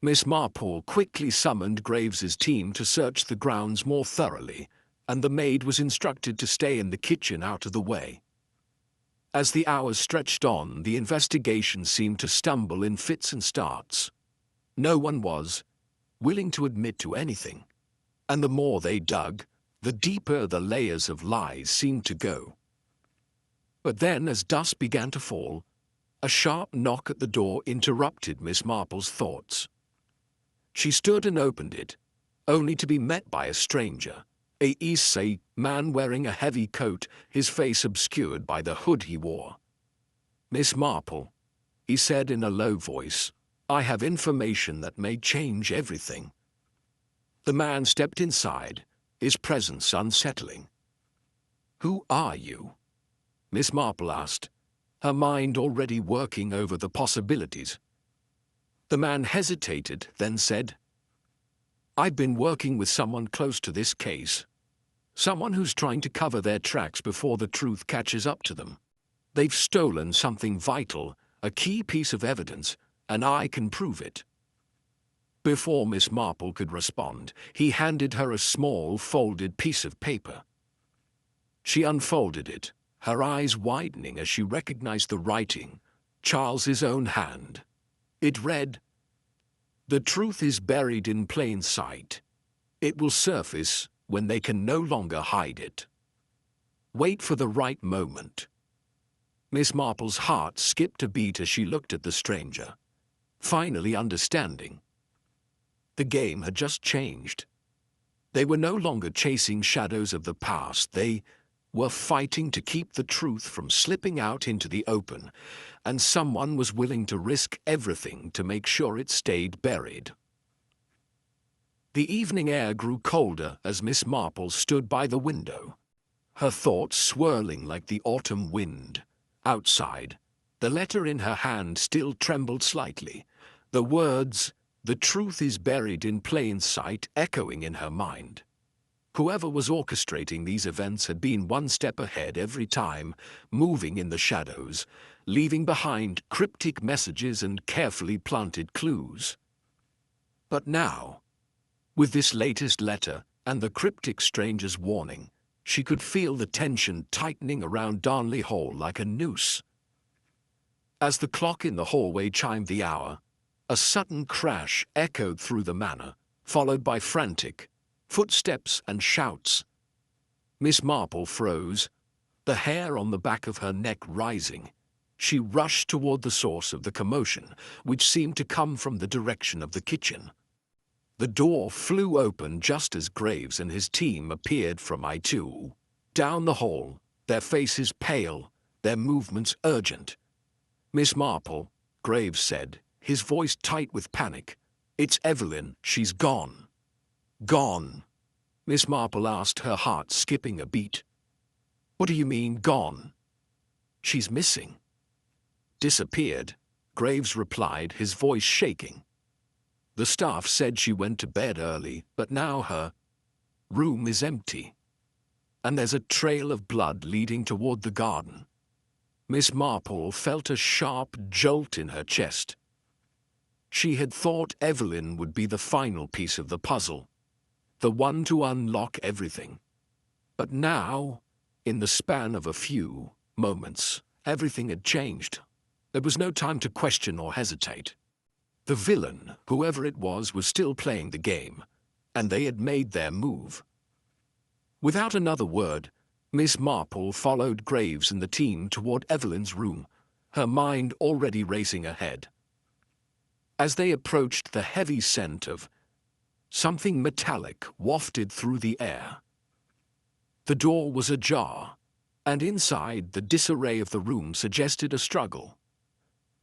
Miss Marple quickly summoned Graves's team to search the grounds more thoroughly, and the maid was instructed to stay in the kitchen out of the way. As the hours stretched on, the investigation seemed to stumble in fits and starts. No one was willing to admit to anything, and the more they dug, the deeper the layers of lies seemed to go. But then, as dusk began to fall, a sharp knock at the door interrupted Miss Marple's thoughts. She stood and opened it, only to be met by a stranger, a Eastside man wearing a heavy coat, his face obscured by the hood he wore. "Miss Marple," he said in a low voice, "I have information that may change everything." The man stepped inside, his presence unsettling. "Who are you?" Miss Marple asked, her mind already working over the possibilities. The man hesitated, then said, "I've been working with someone close to this case. Someone who's trying to cover their tracks before the truth catches up to them. They've stolen something vital, a key piece of evidence, and I can prove it." Before Miss Marple could respond, he handed her a small, folded piece of paper. She unfolded it, her eyes widening as she recognized the writing, Charles's own hand. It read, "The truth is buried in plain sight. It will surface when they can no longer hide it. Wait for the right moment." Miss Marple's heart skipped a beat as she looked at the stranger, finally understanding. The game had just changed. They were no longer chasing shadows of the past. They were fighting to keep the truth from slipping out into the open, and someone was willing to risk everything to make sure it stayed buried. The evening air grew colder as Miss Marple stood by the window, her thoughts swirling like the autumn wind. Outside, the letter in her hand still trembled slightly, the words, "The truth is buried in plain sight," echoing in her mind. Whoever was orchestrating these events had been one step ahead every time, moving in the shadows, leaving behind cryptic messages and carefully planted clues. But now, with this latest letter and the cryptic stranger's warning, she could feel the tension tightening around Darnley Hall like a noose. As the clock in the hallway chimed the hour, a sudden crash echoed through the manor, followed by frantic footsteps and shouts. Miss Marple froze, the hair on the back of her neck rising. She rushed toward the source of the commotion, which seemed to come from the direction of the kitchen. The door flew open just as Graves and his team appeared from I2. Down the hall, their faces pale, their movements urgent. "Miss Marple," Graves said, his voice tight with panic. "It's Evelyn. She's gone." "Gone?" Miss Marple asked, her heart skipping a beat. "What do you mean, gone?" "She's missing." "Disappeared," Graves replied, his voice shaking. "The staff said she went to bed early, but now her room is empty. And there's a trail of blood leading toward the garden." Miss Marple felt a sharp jolt in her chest. She had thought Evelyn would be the final piece of the puzzle. the one to unlock everything. But now, in the span of a few moments, everything had changed. There was no time to question or hesitate. The villain, whoever it was still playing the game, and they had made their move. Without another word, Miss Marple followed Graves and the team toward Evelyn's room, her mind already racing ahead. As they approached, the heavy scent of something metallic wafted through the air. The door was ajar, and inside the disarray of the room suggested a struggle.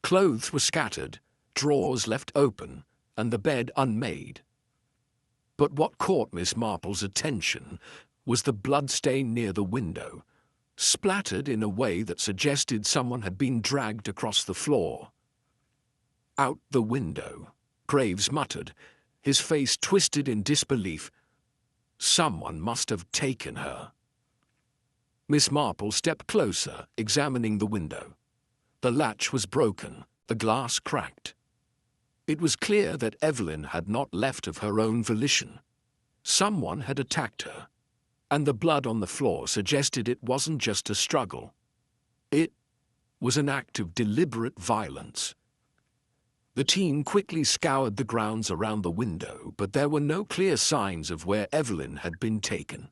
Clothes were scattered, drawers left open, and the bed unmade. But what caught Miss Marple's attention was the bloodstain near the window, splattered in a way that suggested someone had been dragged across the floor. Out the window, Graves muttered, his face twisted in disbelief. Someone must have taken her. Miss Marple stepped closer, examining the window. The latch was broken, the glass cracked. It was clear that Evelyn had not left of her own volition. Someone had attacked her, and the blood on the floor suggested it wasn't just a struggle. It was an act of deliberate violence. The team quickly scoured the grounds around the window, but there were no clear signs of where Evelyn had been taken.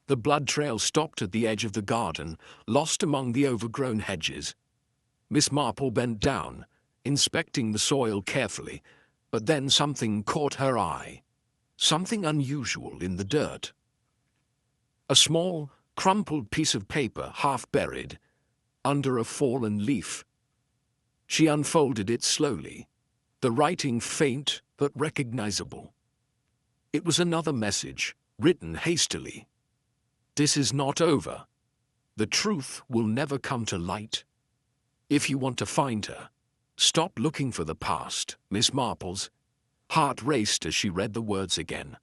The blood trail stopped at the edge of the garden, lost among the overgrown hedges. Miss Marple bent down, inspecting the soil carefully, but then something caught her eye. Something unusual in the dirt. A small, crumpled piece of paper half buried under a fallen leaf. She unfolded it slowly, the writing faint but recognizable. It was another message, written hastily. "This is not over. The truth will never come to light. If you want to find her, stop looking for the past." Miss Marple's heart raced as she read the words again.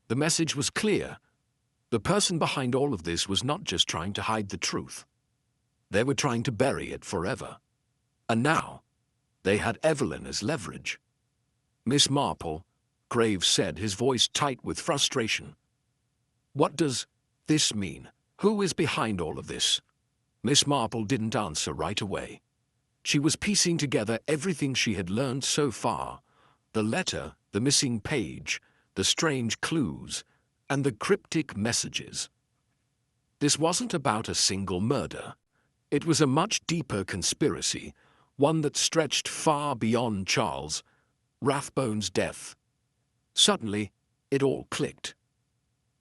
The message was clear. The person behind all of this was not just trying to hide the truth. They were trying to bury it forever. And now, they had Evelyn as leverage. "Miss Marple," Graves said, his voice tight with frustration. "What does this mean? Who is behind all of this?" Miss Marple didn't answer right away. She was piecing together everything she had learned so far. The letter, the missing page, the strange clues, and the cryptic messages. This wasn't about a single murder. It was a much deeper conspiracy, one that stretched far beyond Charles Rathbone's death. Suddenly, it all clicked.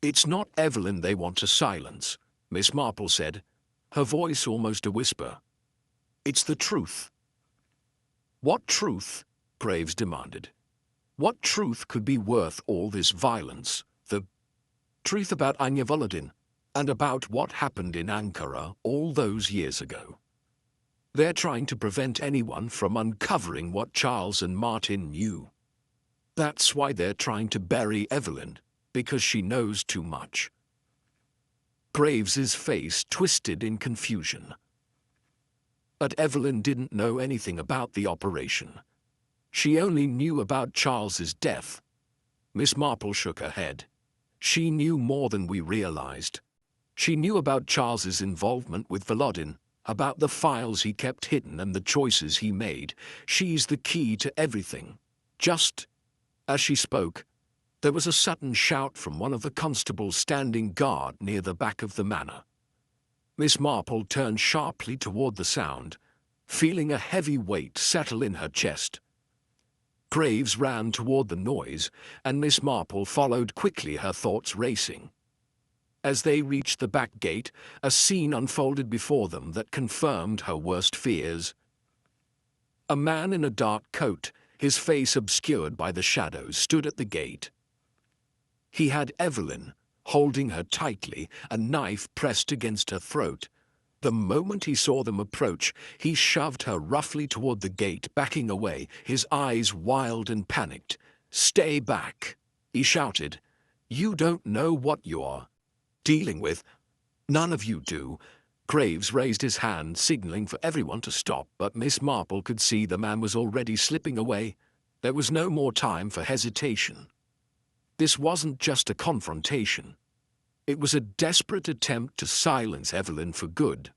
"It's not Evelyn they want to silence," Miss Marple said, her voice almost a whisper. "It's the truth." "What truth?" Graves demanded. "What truth could be worth all this violence? The truth about Anya Volodin, and about what happened in Ankara all those years ago. They're trying to prevent anyone from uncovering what Charles and Martin knew. That's why they're trying to bury Evelyn, because she knows too much." Graves's face twisted in confusion. But Evelyn didn't know anything about the operation. She only knew about Charles's death. Miss Marple shook her head. "She knew more than we realized. She knew about Charles's involvement with Volodin, about the files he kept hidden and the choices he made. She's the key to everything." Just as she spoke, there was a sudden shout from one of the constables standing guard near the back of the manor. Miss Marple turned sharply toward the sound, feeling a heavy weight settle in her chest. Graves ran toward the noise, and Miss Marple followed quickly, her thoughts racing. As they reached the back gate, a scene unfolded before them that confirmed her worst fears. A man in a dark coat, his face obscured by the shadows, stood at the gate. He had Evelyn, holding her tightly, a knife pressed against her throat. The moment he saw them approach, he shoved her roughly toward the gate, backing away, his eyes wild and panicked. "Stay back," he shouted. "You don't know what you're dealing with. None of you do." Graves raised his hand, signaling for everyone to stop, but Miss Marple could see the man was already slipping away. There was no more time for hesitation. This wasn't just a confrontation. It was a desperate attempt to silence Evelyn for good.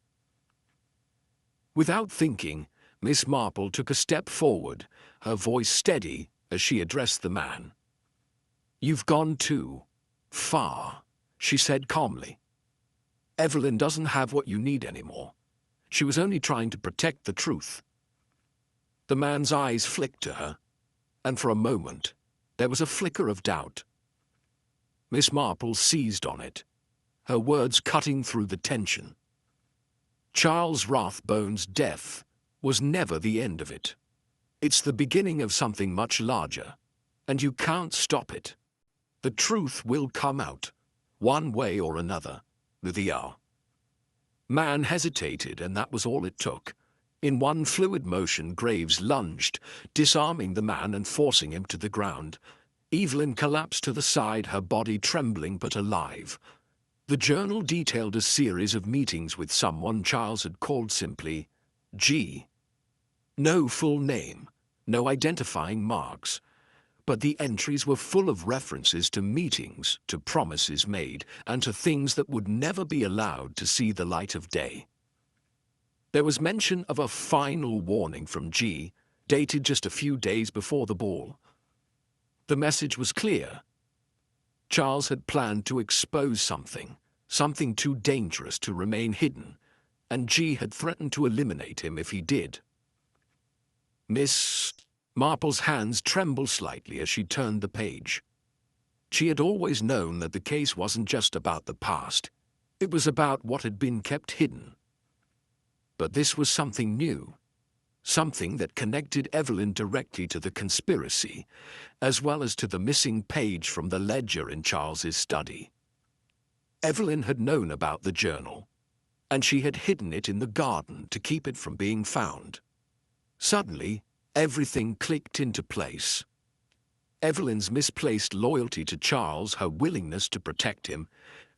Without thinking, Miss Marple took a step forward, her voice steady as she addressed the man. "You've gone too far," she said calmly. "Evelyn doesn't have what you need anymore. She was only trying to protect the truth." The man's eyes flicked to her, and for a moment there was a flicker of doubt. Miss Marple seized on it, her words cutting through the tension. Charles Rathbone's death was never the end of it. It's the beginning of something much larger, and you can't stop it. The truth will come out, one way or another, with the hour. Man hesitated, and that was all it took. In one fluid motion, Graves lunged, disarming the man and forcing him to the ground. Evelyn collapsed to the side, her body trembling but alive. The journal detailed a series of meetings with someone Charles had called simply G. No full name, no identifying marks, but the entries were full of references to meetings, to promises made, and to things that would never be allowed to see the light of day. There was mention of a final warning from G, dated just a few days before the ball. The message was clear. Charles had planned to expose something too dangerous to remain hidden, and G had threatened to eliminate him if he did. Miss Marple's hands trembled slightly as she turned the page. She had always known that the case wasn't just about the past. It was about what had been kept hidden. But this was something new, something that connected Evelyn directly to the conspiracy, as well as to the missing page from the ledger in Charles's study. Evelyn had known about the journal, and she had hidden it in the garden to keep it from being found. Suddenly, everything clicked into place. Evelyn's misplaced loyalty to Charles, her willingness to protect him,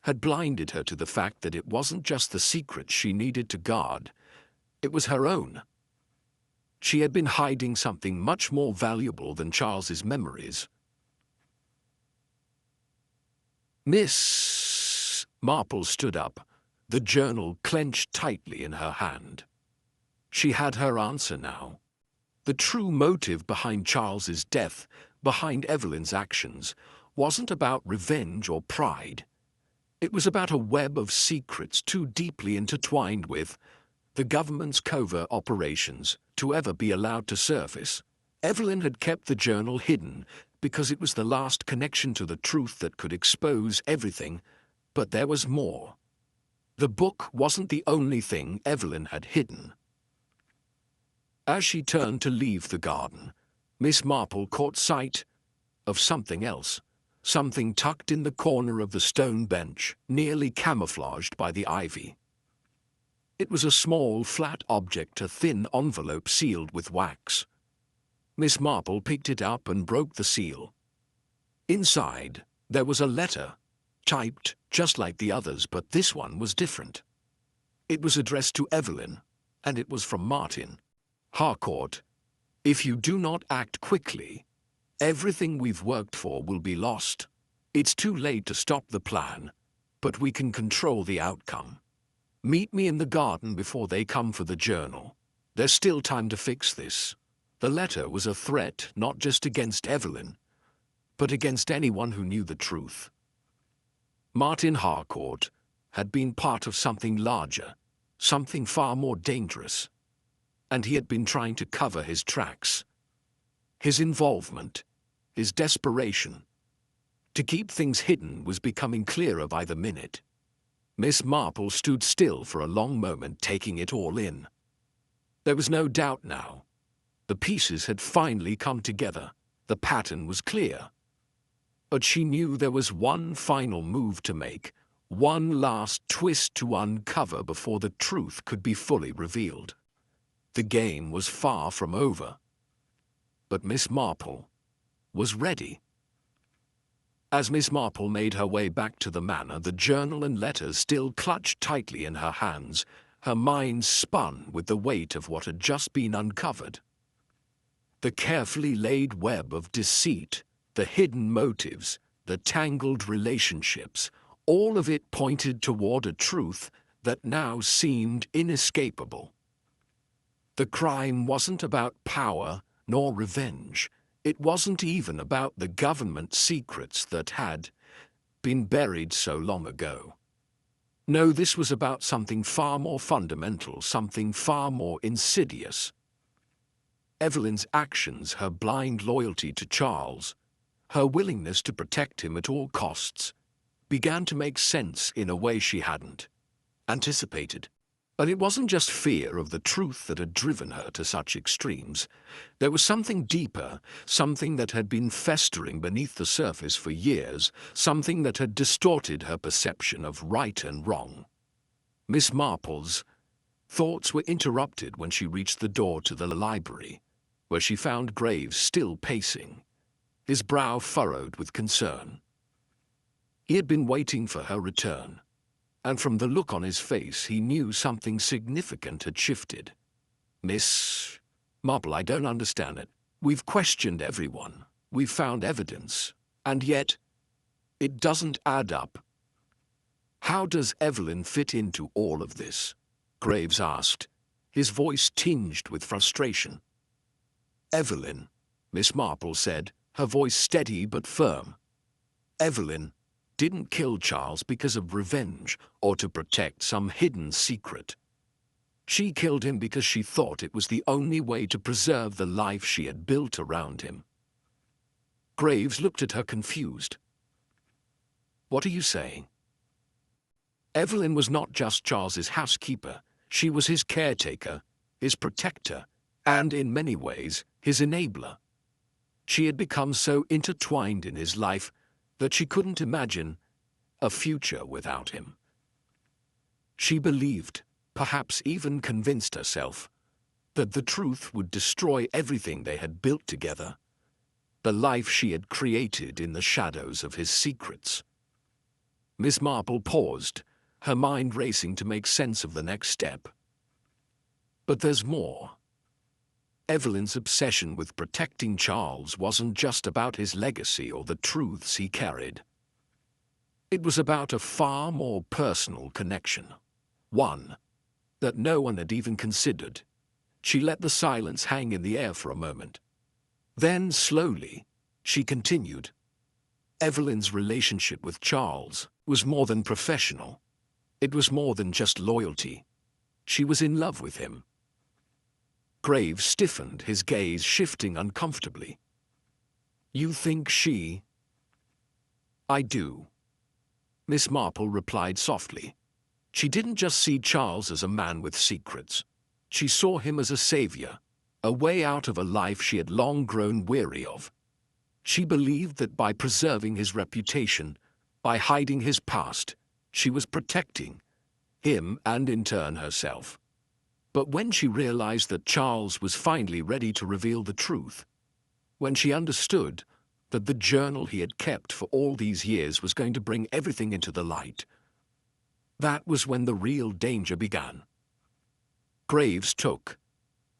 had blinded her to the fact that it wasn't just the secret she needed to guard. It was her own. She had been hiding something much more valuable than Charles's memories. Miss Marple stood up, the journal clenched tightly in her hand. She had her answer now. The true motive behind Charles's death, behind Evelyn's actions, wasn't about revenge or pride. It was about a web of secrets too deeply intertwined with the government's covert operations to ever be allowed to surface. Evelyn had kept the journal hidden because it was the last connection to the truth that could expose everything, but there was more. The book wasn't the only thing Evelyn had hidden. As she turned to leave the garden, Miss Marple caught sight of something else, something tucked in the corner of the stone bench, nearly camouflaged by the ivy. It was a small, flat object, a thin envelope sealed with wax. Miss Marple picked it up and broke the seal. Inside, there was a letter, typed just like the others, but this one was different. It was addressed to Evelyn, and it was from Martin. "Harcourt, if you do not act quickly, everything we've worked for will be lost. It's too late to stop the plan, but we can control the outcome. Meet me in the garden before they come for the journal. There's still time to fix this." The letter was a threat not just against Evelyn, but against anyone who knew the truth. Martin Harcourt had been part of something larger, something far more dangerous, and he had been trying to cover his tracks. His involvement, his desperation to keep things hidden was becoming clearer by the minute. Miss Marple stood still for a long moment, taking it all in. There was no doubt now. The pieces had finally come together. The pattern was clear. But she knew there was one final move to make, one last twist to uncover before the truth could be fully revealed. The game was far from over. But Miss Marple was ready. As Miss Marple made her way back to the manor, the journal and letters still clutched tightly in her hands, her mind spun with the weight of what had just been uncovered. The carefully laid web of deceit, the hidden motives, the tangled relationships, all of it pointed toward a truth that now seemed inescapable. The crime wasn't about power nor revenge. It wasn't even about the government secrets that had been buried so long ago. No, this was about something far more fundamental, something far more insidious. Evelyn's actions, her blind loyalty to Charles, her willingness to protect him at all costs, began to make sense in a way she hadn't anticipated. But it wasn't just fear of the truth that had driven her to such extremes. There was something deeper, something that had been festering beneath the surface for years, something that had distorted her perception of right and wrong. Miss Marple's thoughts were interrupted when she reached the door to the library, where she found Graves still pacing, his brow furrowed with concern. He had been waiting for her return, and from the look on his face he knew something significant had shifted. "Miss Marple, I don't understand it. We've questioned everyone. We've found evidence. And yet, it doesn't add up. How does Evelyn fit into all of this?" Graves asked, his voice tinged with frustration. "Evelyn," Miss Marple said, her voice steady but firm. "Evelyn didn't kill Charles because of revenge or to protect some hidden secret. She killed him because she thought it was the only way to preserve the life she had built around him." Graves looked at her confused. "What are you saying?" "Evelyn was not just Charles's housekeeper. She was his caretaker, his protector, and in many ways, his enabler. She had become so intertwined in his life that she couldn't imagine a future without him. She believed, perhaps even convinced herself, that the truth would destroy everything they had built together, the life she had created in the shadows of his secrets." Miss Marple paused, her mind racing to make sense of the next step. "But there's more. Evelyn's obsession with protecting Charles wasn't just about his legacy or the truths he carried. It was about a far more personal connection, one that no one had even considered." She let the silence hang in the air for a moment. Then, slowly, she continued. "Evelyn's relationship with Charles was more than professional. It was more than just loyalty. She was in love with him." Graves stiffened, his gaze shifting uncomfortably. "You think she—" "I do," Miss Marple replied softly. She didn't just see Charles as a man with secrets. She saw him as a savior, a way out of a life she had long grown weary of. She believed that by preserving his reputation, by hiding his past, she was protecting him and in turn herself. But when she realized that Charles was finally ready to reveal the truth, when she understood that the journal he had kept for all these years was going to bring everything into the light, that was when the real danger began. Graves took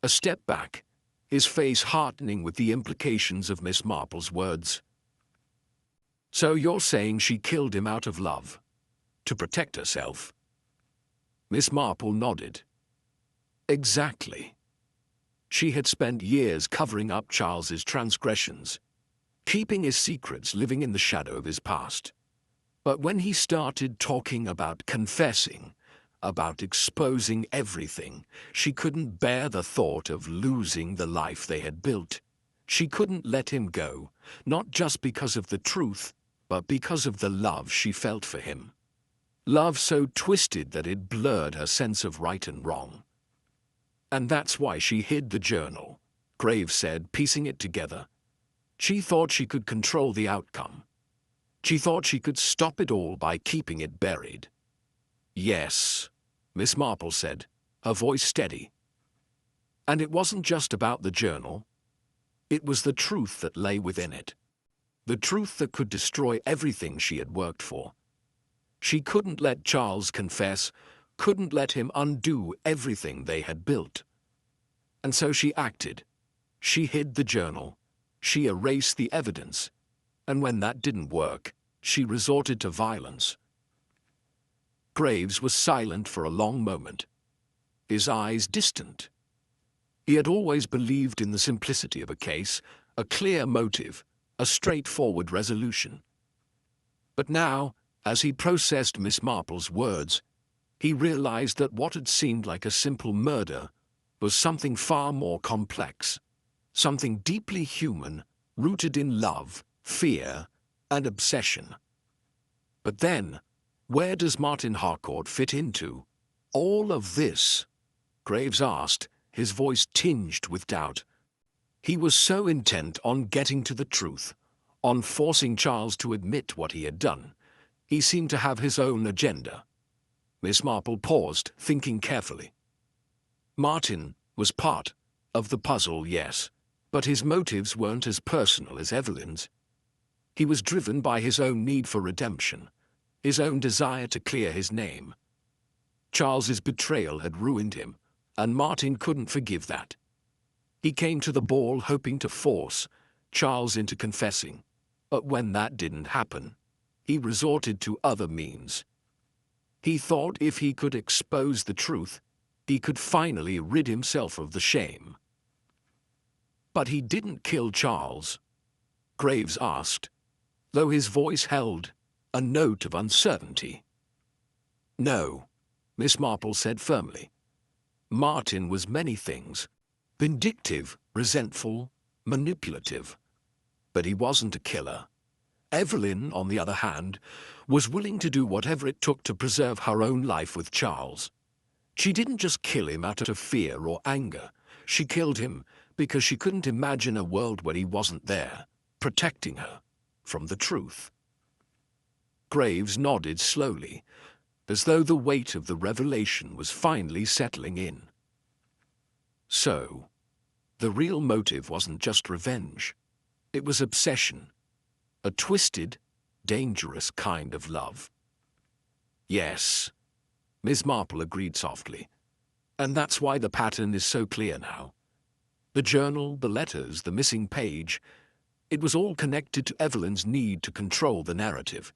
a step back, his face hardening with the implications of Miss Marple's words. "So you're saying she killed him out of love, to protect herself?" Miss Marple nodded. "Exactly. She had spent years covering up Charles's transgressions, keeping his secrets, living in the shadow of his past. But when he started talking about confessing, about exposing everything, she couldn't bear the thought of losing the life they had built. She couldn't let him go, not just because of the truth, but because of the love she felt for him. Love so twisted that it blurred her sense of right and wrong. And that's why she hid the journal," Graves said, piecing it together. "She thought she could control the outcome. She thought she could stop it all by keeping it buried." "Yes," Miss Marple said, her voice steady. "And it wasn't just about the journal. It was the truth that lay within it. The truth that could destroy everything she had worked for. She couldn't let Charles confess, couldn't let him undo everything they had built. And so she acted. She hid the journal. She erased the evidence. and when that didn't work, she resorted to violence. Graves was silent for a long moment, his eyes distant. He had always believed in the simplicity of a case, a clear motive, a straightforward resolution. But now, as he processed Miss Marple's words, he realized that what had seemed like a simple murder was something far more complex, something deeply human, rooted in love, fear, and obsession. But then, where does Martin Harcourt fit into all of this? Graves asked, his voice tinged with doubt. He was so intent on getting to the truth, on forcing Charles to admit what he had done. He seemed to have his own agenda. Miss Marple paused, thinking carefully. Martin was part of the puzzle, yes, but his motives weren't as personal as Evelyn's. He was driven by his own need for redemption, his own desire to clear his name. Charles's betrayal had ruined him, and Martin couldn't forgive that. He came to the ball hoping to force Charles into confessing, but when that didn't happen, he resorted to other means. He thought if he could expose the truth, he could finally rid himself of the shame. But he didn't kill Charles, Graves asked, though his voice held a note of uncertainty. No, Miss Marple said firmly. Martin was many things: vindictive, resentful, manipulative. But he wasn't a killer. Evelyn, on the other hand, was willing to do whatever it took to preserve her own life with Charles. She didn't just kill him out of fear or anger. She killed him because she couldn't imagine a world where he wasn't there, protecting her from the truth. Graves nodded slowly, as though the weight of the revelation was finally settling in. So, the real motive wasn't just revenge. It was obsession, a twisted, dangerous kind of love. Yes, Miss Marple agreed softly, and that's why the pattern is so clear now. The journal, the letters, the missing page, it was all connected to Evelyn's need to control the narrative.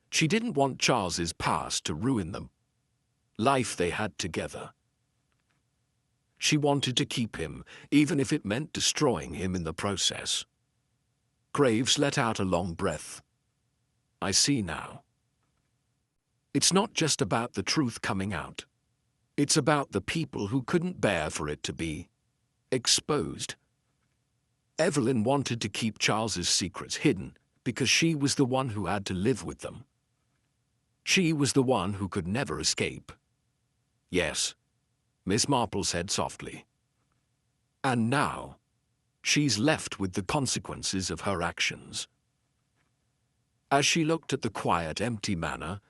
She didn't want Charles's past to ruin them, life they had together. She wanted to keep him, even if it meant destroying him in the process. Graves let out a long breath. I see now. It's not just about the truth coming out. It's about the people who couldn't bear for it to be exposed. Evelyn wanted to keep Charles's secrets hidden because she was the one who had to live with them. She was the one who could never escape. Yes, Miss Marple said softly. And now, she's left with the consequences of her actions. As she looked at the quiet, empty manor,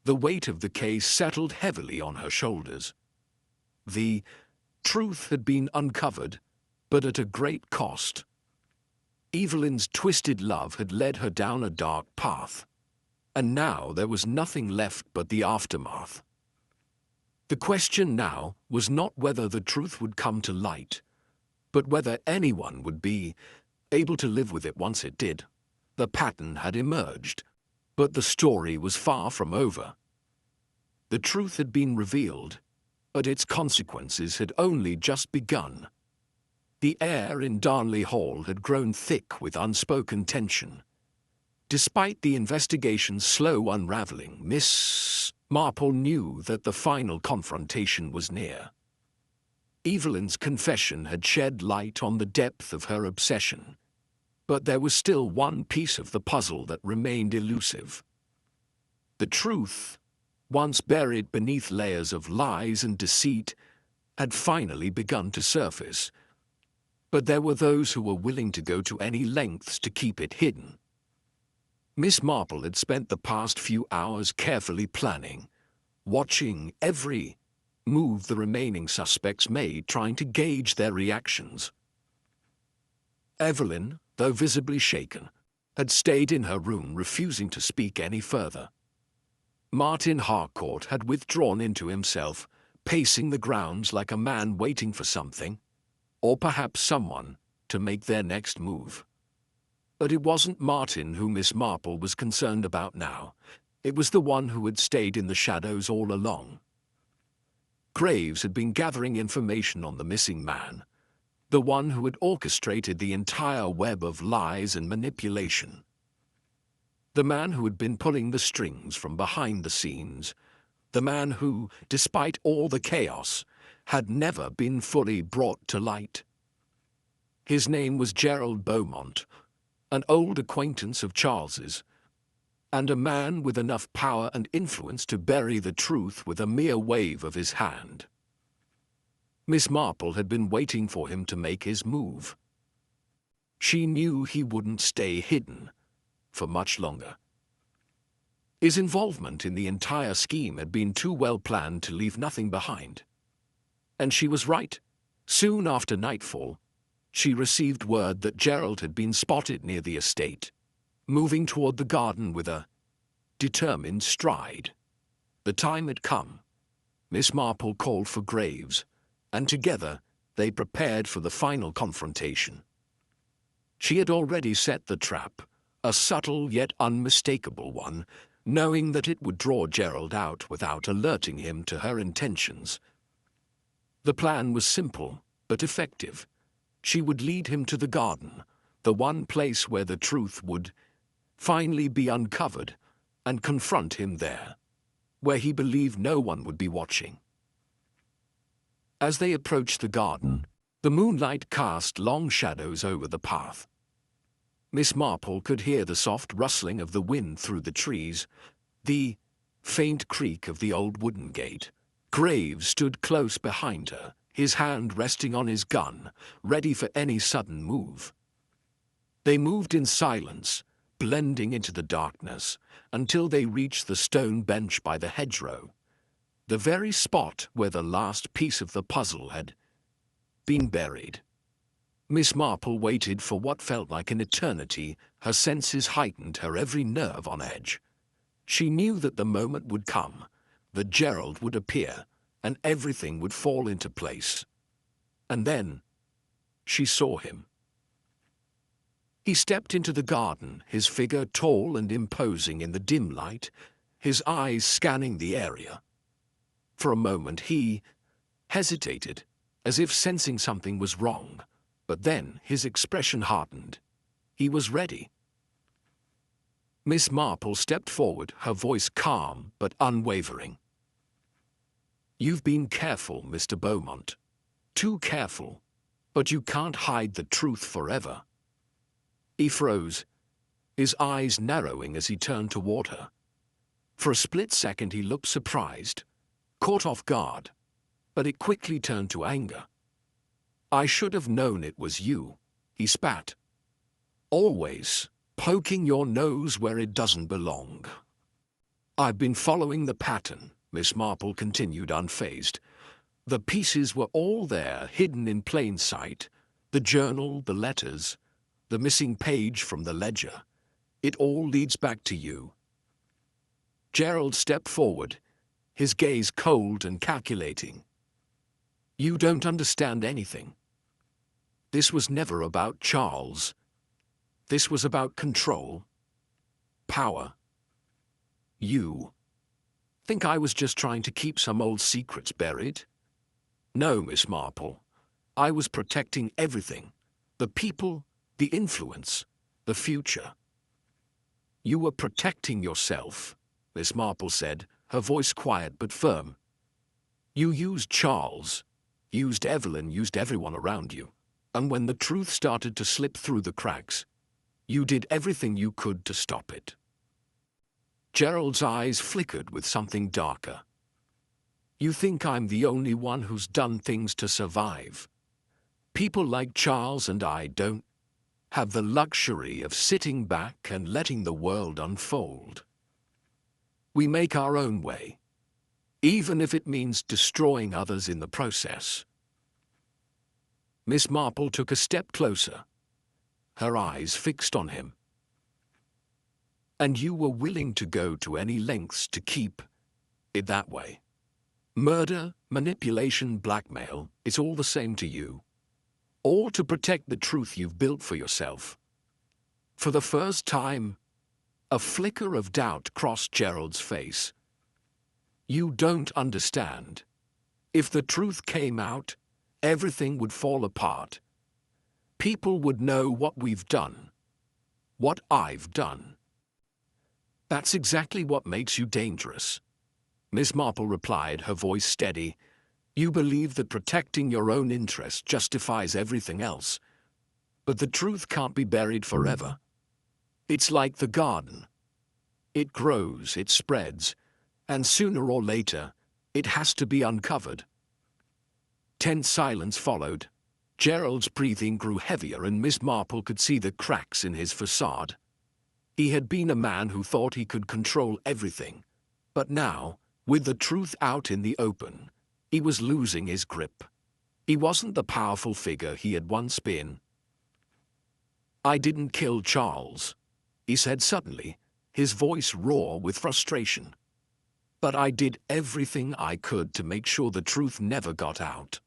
the weight of the case settled heavily on her shoulders. The truth had been uncovered, but at a great cost. Evelyn's twisted love had led her down a dark path, and now there was nothing left but the aftermath. The question now was not whether the truth would come to light, but whether anyone would be able to live with it once it did. The pattern had emerged, but the story was far from over. The truth had been revealed, but its consequences had only just begun. The air in Darnley Hall had grown thick with unspoken tension. Despite the investigation's slow unraveling, Miss Marple knew that the final confrontation was near. Evelyn's confession had shed light on the depth of her obsession, but there was still one piece of the puzzle that remained elusive. The truth, once buried beneath layers of lies and deceit, had finally begun to surface. But there were those who were willing to go to any lengths to keep it hidden. Miss Marple had spent the past few hours carefully planning, watching every move the remaining suspects made, trying to gauge their reactions. Evelyn, though visibly shaken, had stayed in her room, refusing to speak any further. Martin Harcourt had withdrawn into himself, pacing the grounds like a man waiting for something, or perhaps someone, to make their next move. But it wasn't Martin who Miss Marple was concerned about now. It was the one who had stayed in the shadows all along. Graves had been gathering information on the missing man, the one who had orchestrated the entire web of lies and manipulation. The man who had been pulling the strings from behind the scenes, the man who, despite all the chaos, had never been fully brought to light. His name was Gerald Beaumont, an old acquaintance of Charles's, and a man with enough power and influence to bury the truth with a mere wave of his hand. Miss Marple had been waiting for him to make his move. She knew he wouldn't stay hidden for much longer. His involvement in the entire scheme had been too well planned to leave nothing behind. And she was right. Soon after nightfall, she received word that Gerald had been spotted near the estate, moving toward the garden with a determined stride. The time had come. Miss Marple called for Graves, and together they prepared for the final confrontation. She had already set the trap, a subtle yet unmistakable one, knowing that it would draw Gerald out without alerting him to her intentions. The plan was simple, but effective. She would lead him to the garden, the one place where the truth would finally be uncovered, and confront him there, where he believed no one would be watching. As they approached the garden, the moonlight cast long shadows over the path. Miss Marple could hear the soft rustling of the wind through the trees, the faint creak of the old wooden gate. Graves stood close behind her, his hand resting on his gun, ready for any sudden move. They moved in silence, blending into the darkness, until they reached the stone bench by the hedgerow, the very spot where the last piece of the puzzle had been buried. Miss Marple waited for what felt like an eternity, her senses heightened, her every nerve on edge. She knew that the moment would come, that Gerald would appear, and everything would fall into place. And then she saw him. He stepped into the garden, his figure tall and imposing in the dim light, his eyes scanning the area. For a moment he hesitated, as if sensing something was wrong, but then his expression hardened. He was ready. Miss Marple stepped forward, her voice calm but unwavering. "You've been careful, Mr. Beaumont. Too careful, but you can't hide the truth forever." He froze, his eyes narrowing as he turned toward her. For a split second he looked surprised, caught off guard, but it quickly turned to anger. "I should have known it was you," he spat. "Always poking your nose where it doesn't belong." "I've been following the pattern," Miss Marple continued unfazed. "The pieces were all there, hidden in plain sight. The journal, the letters, the missing page from the ledger. It all leads back to you." Gerald stepped forward, his gaze cold and calculating. "You don't understand anything. This was never about Charles. This was about control, power. You think I was just trying to keep some old secrets buried? No, Miss Marple. I was protecting everything. The people, the influence, the future." "You were protecting yourself," Miss Marple said, her voice quiet but firm. "You used Charles, used Evelyn, used everyone around you. And when the truth started to slip through the cracks, you did everything you could to stop it." Gerald's eyes flickered with something darker. "You think I'm the only one who's done things to survive? People like Charles and I don't have the luxury of sitting back and letting the world unfold. We make our own way, even if it means destroying others in the process." Miss Marple took a step closer, her eyes fixed on him. "And you were willing to go to any lengths to keep it that way? Murder, manipulation, blackmail, it's all the same to you. Or to protect the truth you've built for yourself. For the first time, a flicker of doubt crossed Gerald's face. You don't understand. If the truth came out, everything would fall apart. People would know what we've done. What I've done. That's exactly what makes you dangerous. Miss Marple replied, her voice steady. You believe that protecting your own interest justifies everything else. But the truth can't be buried forever. It's like the garden. It grows, it spreads, and sooner or later, it has to be uncovered. Tense silence followed. Gerald's breathing grew heavier and Miss Marple could see the cracks in his facade. He had been a man who thought he could control everything. But now, with the truth out in the open, he was losing his grip. He wasn't the powerful figure he had once been. I didn't kill Charles, he said suddenly, his voice raw with frustration. But I did everything I could to make sure the truth never got out.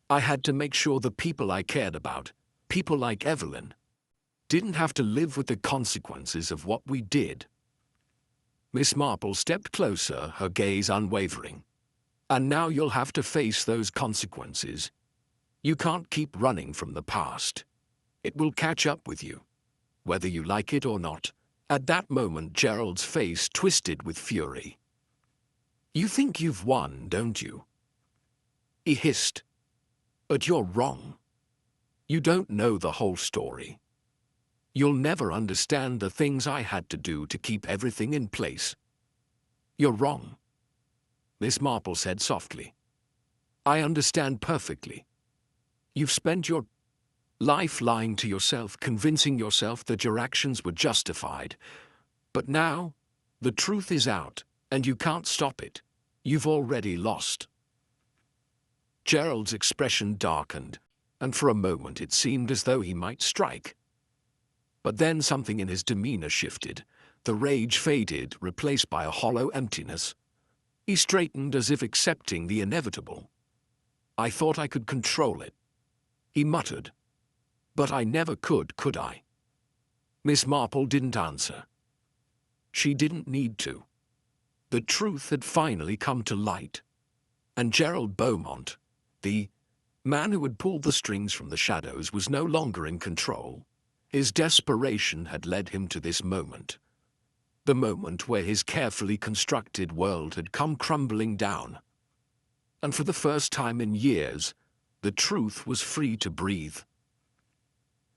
I had to make sure the people I cared about, people like Evelyn, didn't have to live with the consequences of what we did. Miss Marple stepped closer, her gaze unwavering. And now you'll have to face those consequences. You can't keep running from the past. It will catch up with you, whether you like it or not. At that moment, Gerald's face twisted with fury. You think you've won, don't you? He hissed. But you're wrong. You don't know the whole story. You'll never understand the things I had to do to keep everything in place. You're wrong, Miss Marple said softly. I understand perfectly. You've spent your life lying to yourself, convincing yourself that your actions were justified. But now, the truth is out, and you can't stop it. You've already lost. Gerald's expression darkened, and for a moment it seemed as though he might strike. But then something in his demeanor shifted. The rage faded, replaced by a hollow emptiness. He straightened as if accepting the inevitable. I thought I could control it, he muttered. But I never could I? Miss Marple didn't answer. She didn't need to. The truth had finally come to light. And Gerald Beaumont, the man who had pulled the strings from the shadows, was no longer in control. His desperation had led him to this moment. The moment where his carefully constructed world had come crumbling down. And for the first time in years, the truth was free to breathe.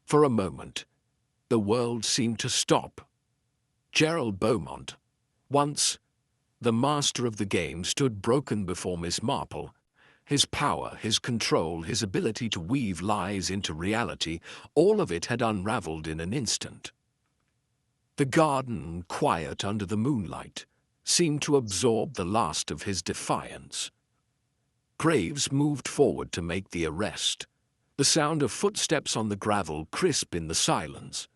For a moment, the world seemed to stop. Gerald Beaumont, once the master of the game, stood broken before Miss Marple. His power, his control, his ability to weave lies into reality, all of it had unraveled in an instant. The garden, quiet under the moonlight, seemed to absorb the last of his defiance. Graves moved forward to make the arrest, the sound of footsteps on the gravel crisp in the silence.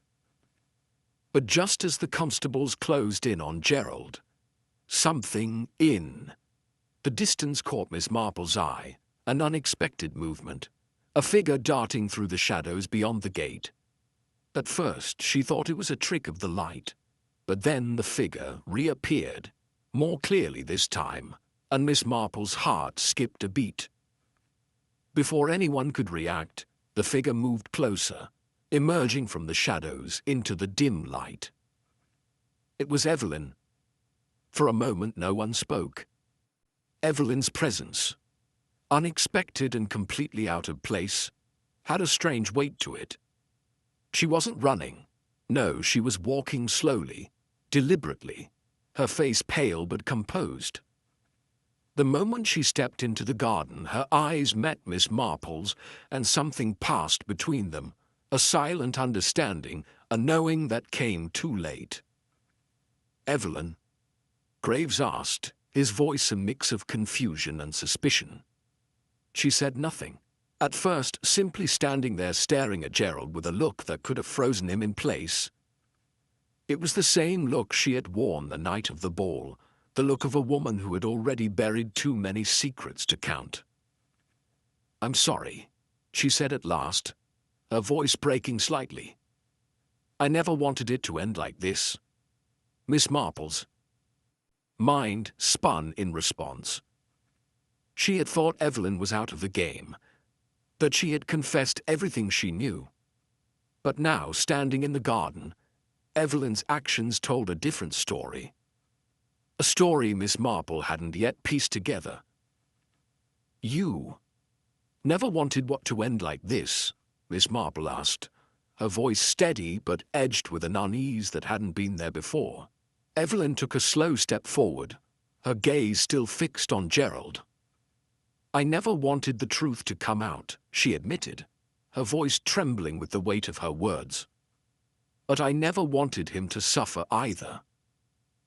But just as the constables closed in on Gerald, something in the distance caught Miss Marple's eye, an unexpected movement, a figure darting through the shadows beyond the gate. At first she thought it was a trick of the light, but then the figure reappeared, more clearly this time, and Miss Marple's heart skipped a beat. Before anyone could react, the figure moved closer, emerging from the shadows into the dim light. It was Evelyn. For a moment no one spoke. Evelyn's presence, unexpected and completely out of place, had a strange weight to it. She wasn't running. No, she was walking slowly, deliberately, her face pale but composed. The moment she stepped into the garden, her eyes met Miss Marple's, and something passed between them, a silent understanding, a knowing that came too late. Evelyn? Graves asked, his voice a mix of confusion and suspicion. She said nothing. At first, simply standing there staring at Gerald with a look that could have frozen him in place. It was the same look she had worn the night of the ball, the look of a woman who had already buried too many secrets to count. I'm sorry, she said at last, her voice breaking slightly. I never wanted it to end like this. Miss Marple's mind spun in response. She had thought Evelyn was out of the game, that she had confessed everything she knew. But now, standing in the garden, Evelyn's actions told a different story. A story Miss Marple hadn't yet pieced together. You never wanted what to end like this? Miss Marple asked, her voice steady but edged with an unease that hadn't been there before. Evelyn took a slow step forward, her gaze still fixed on Gerald. I never wanted the truth to come out, she admitted, her voice trembling with the weight of her words. But I never wanted him to suffer either.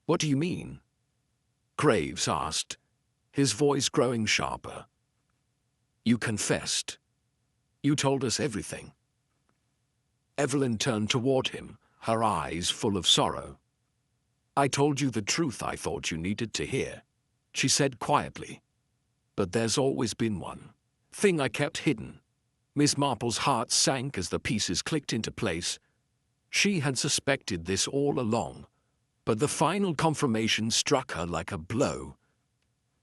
What do you mean? Graves asked, his voice growing sharper. You confessed. You told us everything. Evelyn turned toward him, her eyes full of sorrow. I told you the truth I thought you needed to hear, she said quietly. But there's always been one thing I kept hidden. Miss Marple's heart sank as the pieces clicked into place. She had suspected this all along, but the final confirmation struck her like a blow.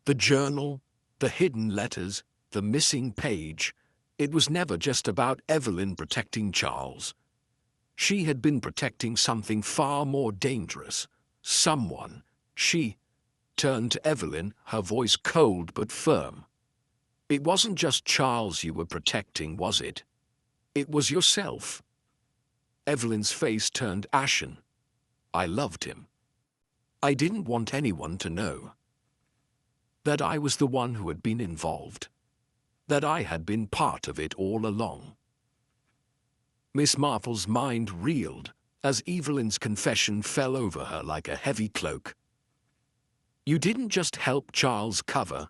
The journal, the hidden letters, the missing page. It was never just about Evelyn protecting Charles. She had been protecting something far more dangerous. Someone. She turned to Evelyn, her voice cold but firm. It wasn't just Charles you were protecting, was it? It was yourself. Evelyn's face turned ashen. I loved him. I didn't want anyone to know that I was the one who had been involved, that I had been part of it all along. Miss Marple's mind reeled as Evelyn's confession fell over her like a heavy cloak. You didn't just help Charles cover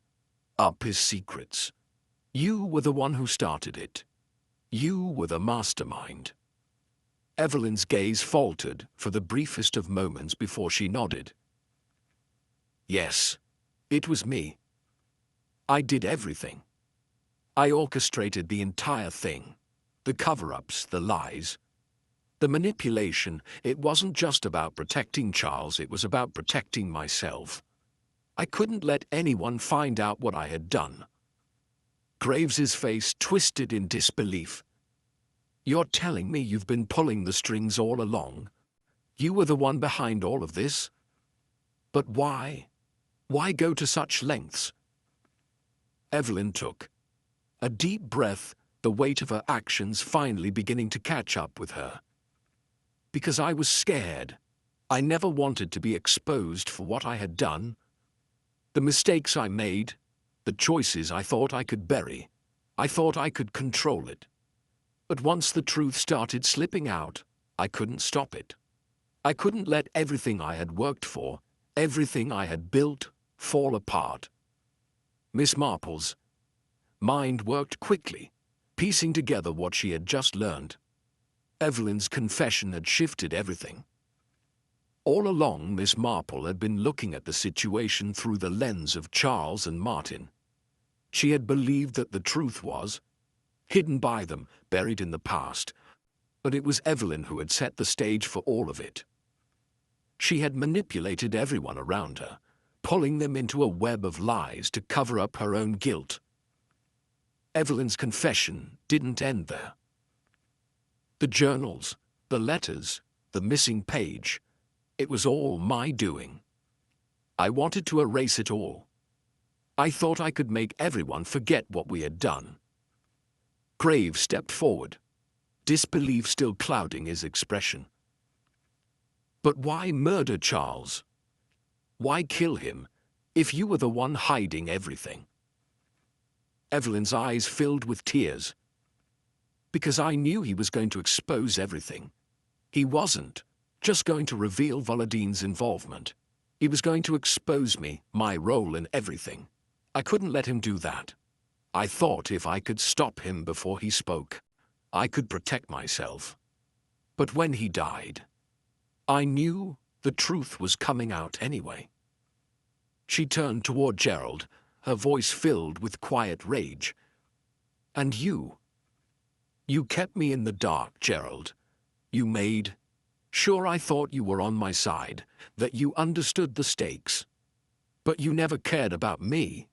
up his secrets. You were the one who started it. You were the mastermind. Evelyn's gaze faltered for the briefest of moments before she nodded. Yes, it was me. I did everything. I orchestrated the entire thing. The cover-ups, the lies, the manipulation. It wasn't just about protecting Charles, it was about protecting myself. I couldn't let anyone find out what I had done. Graves's face twisted in disbelief. You're telling me you've been pulling the strings all along? You were the one behind all of this? But why? Why go to such lengths? Evelyn took a deep breath, the weight of her actions finally beginning to catch up with her. Because I was scared. I never wanted to be exposed for what I had done. The mistakes I made, the choices I thought I could bury. I thought I could control it. But once the truth started slipping out, I couldn't stop it. I couldn't let everything I had worked for, everything I had built, fall apart. Miss Marple's mind worked quickly, piecing together what she had just learned. Evelyn's confession had shifted everything. All along, Miss Marple had been looking at the situation through the lens of Charles and Martin. She had believed that the truth was hidden by them, buried in the past, but it was Evelyn who had set the stage for all of it. She had manipulated everyone around her, pulling them into a web of lies to cover up her own guilt. Evelyn's confession didn't end there. The journals, the letters, the missing page, it was all my doing. I wanted to erase it all. I thought I could make everyone forget what we had done. Graves stepped forward, disbelief still clouding his expression. But why murder Charles? Why kill him, if you were the one hiding everything? Evelyn's eyes filled with tears. Because I knew he was going to expose everything. He wasn't just going to reveal Volodine's involvement. He was going to expose me, my role in everything. I couldn't let him do that. I thought if I could stop him before he spoke, I could protect myself. But when he died, I knew the truth was coming out anyway. She turned toward Gerald, her voice filled with quiet rage. And you kept me in the dark, Gerald. You made Sure, I thought you were on my side, that you understood the stakes. But you never cared about me.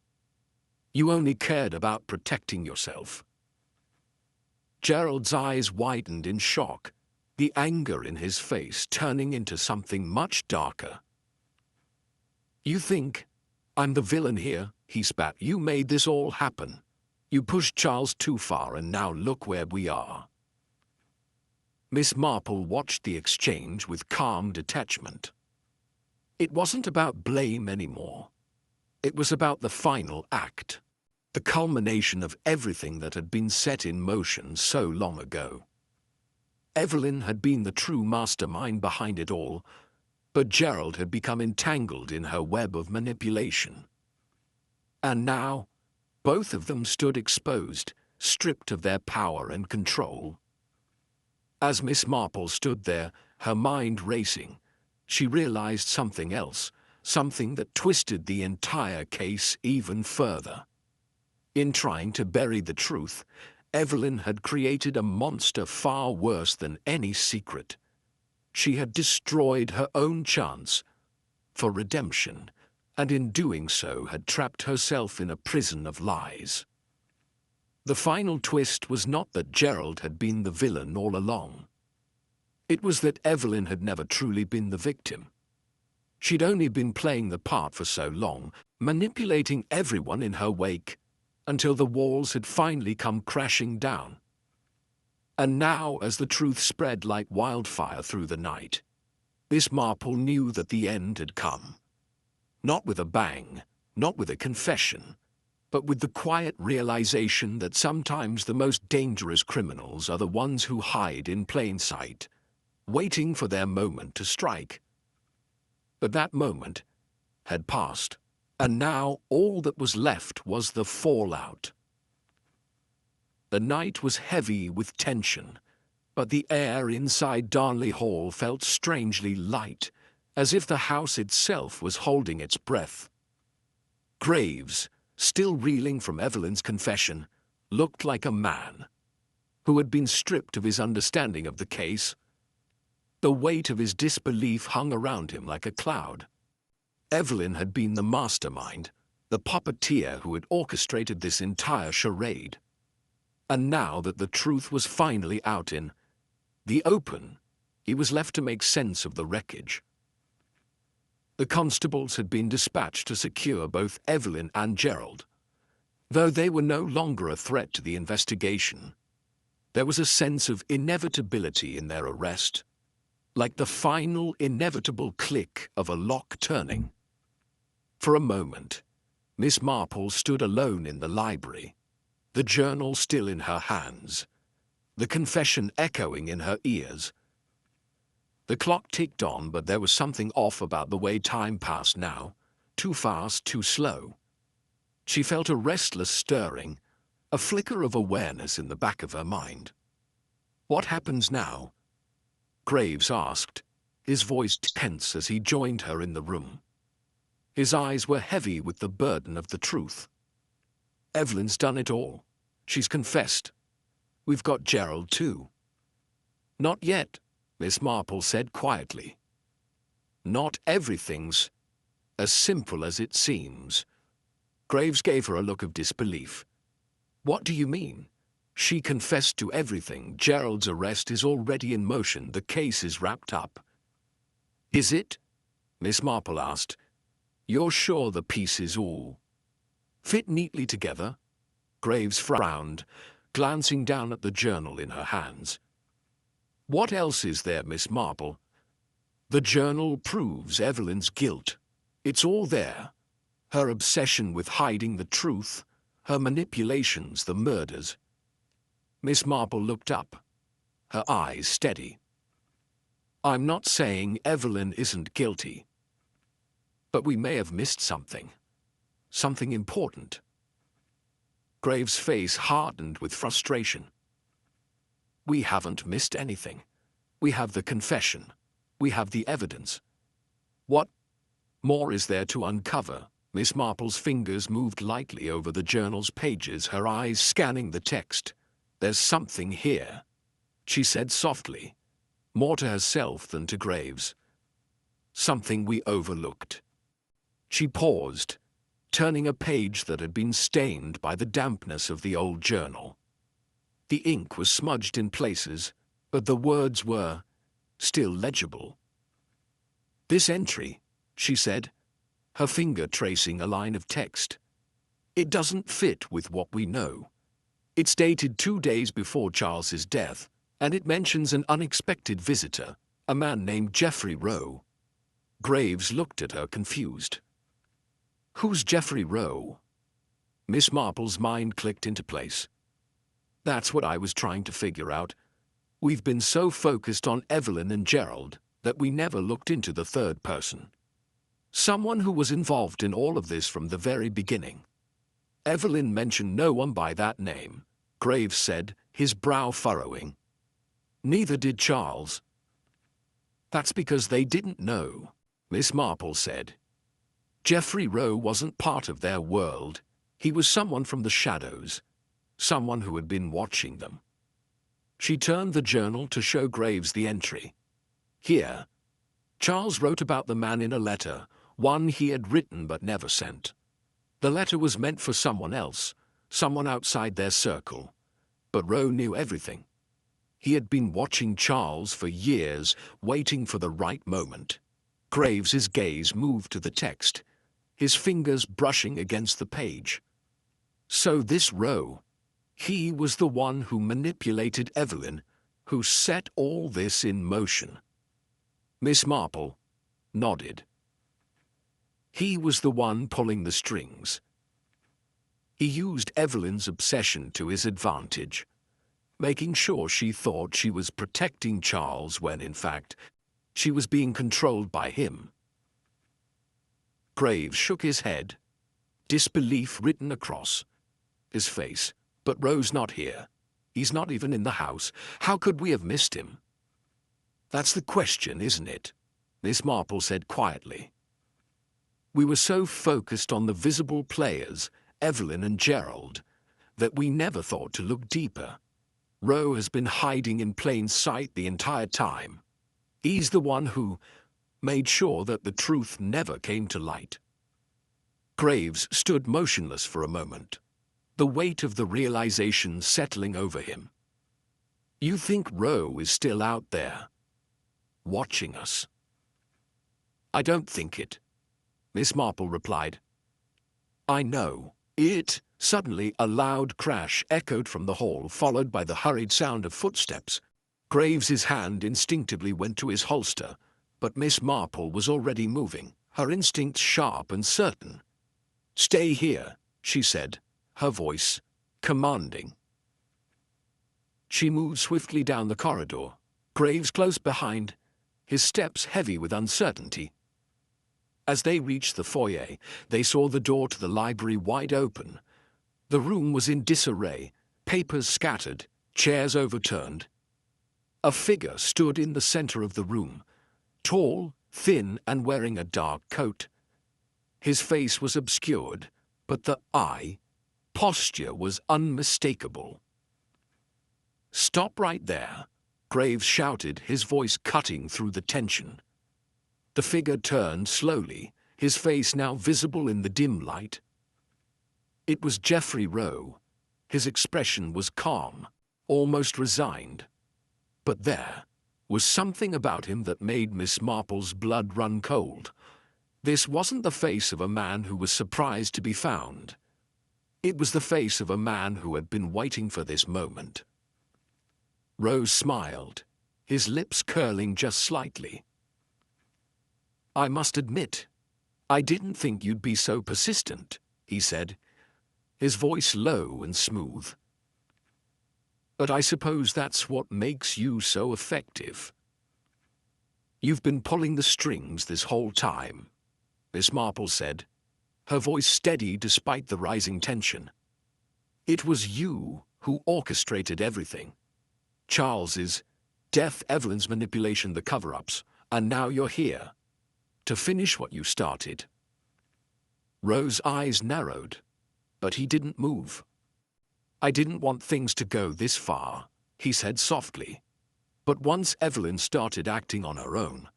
You only cared about protecting yourself." Gerald's eyes widened in shock, the anger in his face turning into something much darker. "You think I'm the villain here?" he spat. "You made this all happen. You pushed Charles too far, and now look where we are." Miss Marple watched the exchange with calm detachment. It wasn't about blame anymore. It was about the final act, the culmination of everything that had been set in motion so long ago. Evelyn had been the true mastermind behind it all, but Gerald had become entangled in her web of manipulation. And now, both of them stood exposed, stripped of their power and control. As Miss Marple stood there, her mind racing, she realized something else, something that twisted the entire case even further. In trying to bury the truth, Evelyn had created a monster far worse than any secret. She had destroyed her own chance for redemption, and in doing so had trapped herself in a prison of lies. The final twist was not that Gerald had been the villain all along. It was that Evelyn had never truly been the victim. She'd only been playing the part for so long, manipulating everyone in her wake, until the walls had finally come crashing down. And now, as the truth spread like wildfire through the night, Miss Marple knew that the end had come. Not with a bang, not with a confession, but with the quiet realization that sometimes the most dangerous criminals are the ones who hide in plain sight, waiting for their moment to strike. But that moment had passed, and now all that was left was the fallout. The night was heavy with tension, but the air inside Darnley Hall felt strangely light, as if the house itself was holding its breath. Graves, still reeling from Evelyn's confession, looked like a man who had been stripped of his understanding of the case. The weight of his disbelief hung around him like a cloud. Evelyn had been the mastermind, the puppeteer who had orchestrated this entire charade. And now that the truth was finally out in the open, he was left to make sense of the wreckage. The constables had been dispatched to secure both Evelyn and Gerald. Though they were no longer a threat to the investigation, there was a sense of inevitability in their arrest, like the final inevitable click of a lock turning. For a moment, Miss Marple stood alone in the library, the journal still in her hands, the confession echoing in her ears. The clock ticked on, but there was something off about the way time passed now, too fast, too slow. She felt a restless stirring, a flicker of awareness in the back of her mind. "What happens now?" Graves asked, his voice tense as he joined her in the room. His eyes were heavy with the burden of the truth. "Evelyn's done it all. She's confessed. We've got Gerald too." "Not yet," Miss Marple said quietly. "Not everything's as simple as it seems." Graves gave her a look of disbelief. "What do you mean? She confessed to everything. Gerald's arrest is already in motion. The case is wrapped up." "Is it?" Miss Marple asked. "You're sure the pieces all fit neatly together?" Graves frowned, glancing down at the journal in her hands. "What else is there, Miss Marple?" "The journal proves Evelyn's guilt. It's all there. Her obsession with hiding the truth, her manipulations, the murders." Miss Marple looked up, her eyes steady. "I'm not saying Evelyn isn't guilty. But we may have missed something. Something important." Graves' face hardened with frustration. "We haven't missed anything. We have the confession. We have the evidence. What more is there to uncover?" Miss Marple's fingers moved lightly over the journal's pages, her eyes scanning the text. "There's something here," she said softly. more to herself than to Graves. Something we overlooked. She paused, turning a page that had been stained by the dampness of the old journal. The ink was smudged in places, but the words were still legible. "This entry," she said, her finger tracing a line of text. "It doesn't fit with what we know. It's dated 2 days before Charles's death, and it mentions an unexpected visitor, a man named Geoffrey Rowe." Graves looked at her confused. "Who's Geoffrey Rowe?" Miss Marple's mind clicked into place. "That's what I was trying to figure out. We've been so focused on Evelyn and Gerald that we never looked into the third person. Someone who was involved in all of this from the very beginning." "Evelyn mentioned no one by that name," Graves said, his brow furrowing. "Neither did Charles." "That's because they didn't know," Miss Marple said. "Geoffrey Rowe wasn't part of their world. He was someone from the shadows, someone who had been watching them." She turned the journal to show Graves the entry. "Here. Charles wrote about the man in a letter, one he had written but never sent. The letter was meant for someone else, someone outside their circle. But Rowe knew everything. He had been watching Charles for years, waiting for the right moment." Graves's gaze moved to the text, his fingers brushing against the page. "So this Rowe, he was the one who manipulated Evelyn, who set all this in motion." Miss Marple nodded. "He was the one pulling the strings. He used Evelyn's obsession to his advantage, making sure she thought she was protecting Charles when, in fact, she was being controlled by him." Graves shook his head, disbelief written across his face. "But Rowe's not here. He's not even in the house. How could we have missed him?" "That's the question, isn't it?" Miss Marple said quietly. "We were so focused on the visible players, Evelyn and Gerald, that we never thought to look deeper. Rowe has been hiding in plain sight the entire time. He's the one who made sure that the truth never came to light." Graves stood motionless for a moment, the weight of the realization settling over him. "You think Rowe is still out there, watching us?" "I don't think it," Miss Marple replied. "I know it." Suddenly a loud crash echoed from the hall, followed by the hurried sound of footsteps. Graves's hand instinctively went to his holster, but Miss Marple was already moving, her instincts sharp and certain. "Stay here," she said, her voice commanding. She moved swiftly down the corridor, Graves close behind, his steps heavy with uncertainty. As they reached the foyer, they saw the door to the library wide open. The room was in disarray, papers scattered, chairs overturned. A figure stood in the center of the room, tall, thin, and wearing a dark coat. His face was obscured, but the posture was unmistakable. "Stop right there," Graves shouted, his voice cutting through the tension. The figure turned slowly, his face now visible in the dim light. It was Geoffrey Rowe. His expression was calm, almost resigned. But there was something about him that made Miss Marple's blood run cold. This wasn't the face of a man who was surprised to be found. It was the face of a man who had been waiting for this moment. Rowe smiled, his lips curling just slightly. "I must admit, I didn't think you'd be so persistent," he said, his voice low and smooth. "But I suppose that's what makes you so effective. You've been pulling the strings this whole time," Miss Marple said, her voice steady despite the rising tension. "It was you who orchestrated everything. Charles's death, Evelyn's manipulation, the cover-ups, and now you're here to finish what you started." Rowe's eyes narrowed, but he didn't move. "I didn't want things to go this far," he said softly. But once Evelyn started acting on her own,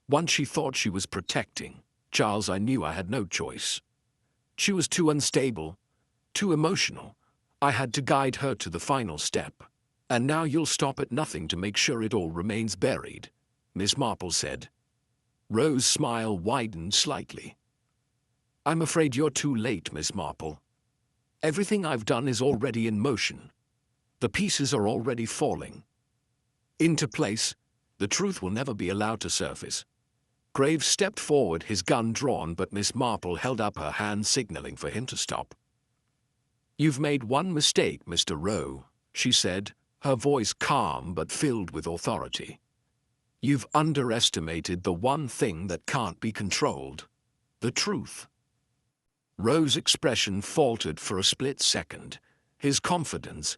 once she thought she was protecting Charles, I knew I had no choice. She was too unstable, too emotional. I had to guide her to the final step. And now you'll stop at nothing to make sure it all remains buried, Miss Marple said. Rose's smile widened slightly. I'm afraid you're too late, Miss Marple. Everything I've done is already in motion. The pieces are already falling into place. The truth will never be allowed to surface. Graves stepped forward, his gun drawn, but Miss Marple held up her hand, signaling for him to stop. You've made one mistake, Mr. Rowe, she said, her voice calm but filled with authority. You've underestimated the one thing that can't be controlled: the truth. Rowe's expression faltered for a split second, his confidence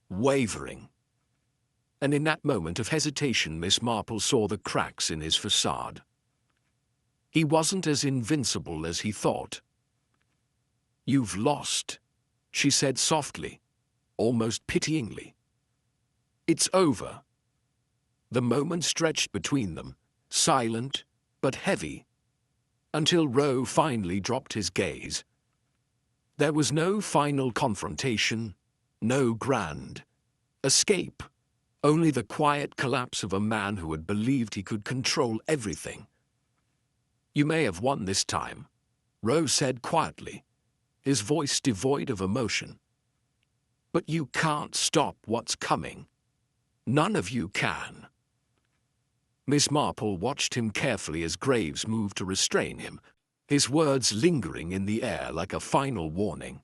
wavering. And in that moment of hesitation, Miss Marple saw the cracks in his facade. He wasn't as invincible as he thought. You've lost, she said softly, almost pityingly. It's over. The moment stretched between them, silent but heavy, until Rowe finally dropped his gaze. There was no final confrontation, no grand escape, only the quiet collapse of a man who had believed he could control everything. You may have won this time, Rowe said quietly, his voice devoid of emotion. But you can't stop what's coming. None of you can. Miss Marple watched him carefully as Graves moved to restrain him, his words lingering in the air like a final warning.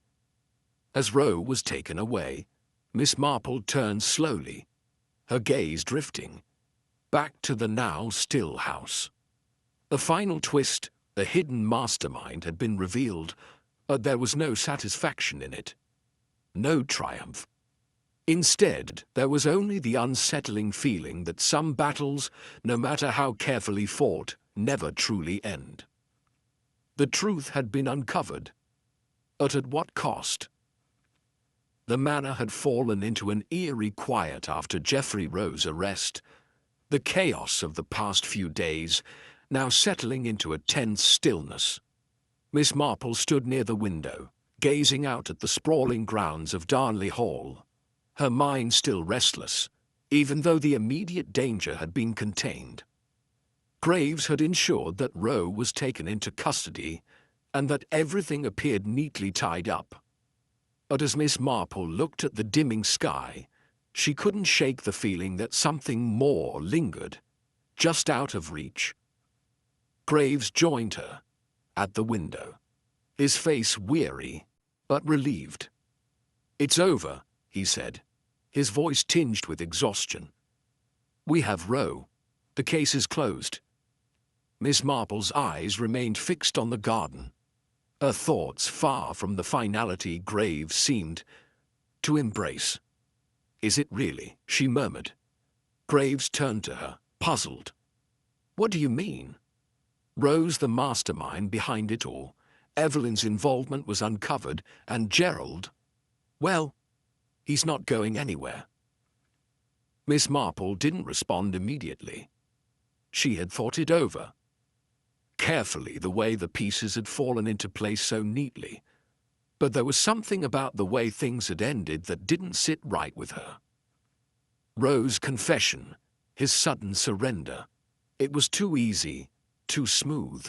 As Rowe was taken away, Miss Marple turned slowly, her gaze drifting back to the now still house. The final twist, the hidden mastermind, had been revealed, but there was no satisfaction in it, no triumph. Instead, there was only the unsettling feeling that some battles, no matter how carefully fought, never truly end. The truth had been uncovered, but at what cost? The manor had fallen into an eerie quiet after Geoffrey Rowe's arrest, the chaos of the past few days now settling into a tense stillness. Miss Marple stood near the window, gazing out at the sprawling grounds of Darnley Hall, her mind still restless, even though the immediate danger had been contained. Graves had ensured that Rowe was taken into custody and that everything appeared neatly tied up. But as Miss Marple looked at the dimming sky, she couldn't shake the feeling that something more lingered, just out of reach. Graves joined her at the window, his face weary but relieved. It's over, he said, his voice tinged with exhaustion. We have Rowe. The case is closed. Miss Marple's eyes remained fixed on the garden, her thoughts far from the finality Graves seemed to embrace. Is it really? She murmured. Graves turned to her, puzzled. What do you mean? Rowe's the mastermind behind it all. Evelyn's involvement was uncovered, and Gerald, well, he's not going anywhere. Miss Marple didn't respond immediately. She had thought it over carefully, the way the pieces had fallen into place so neatly, but there was something about the way things had ended that didn't sit right with her. Rowe's confession, his sudden surrender, it was too easy, too smooth.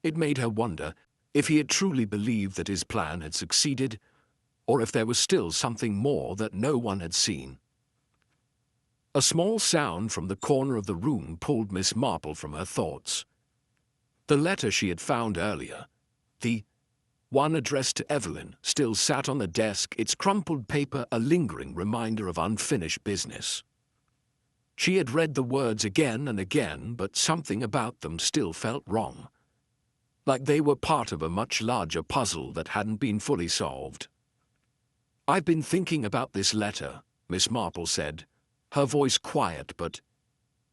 It made her wonder if he had truly believed that his plan had succeeded, or if there was still something more that no one had seen. A small sound from the corner of the room pulled Miss Marple from her thoughts. The letter she had found earlier, the one addressed to Evelyn, still sat on the desk, its crumpled paper a lingering reminder of unfinished business. She had read the words again and again, but something about them still felt wrong, like they were part of a much larger puzzle that hadn't been fully solved. I've been thinking about this letter, Miss Marple said, her voice quiet but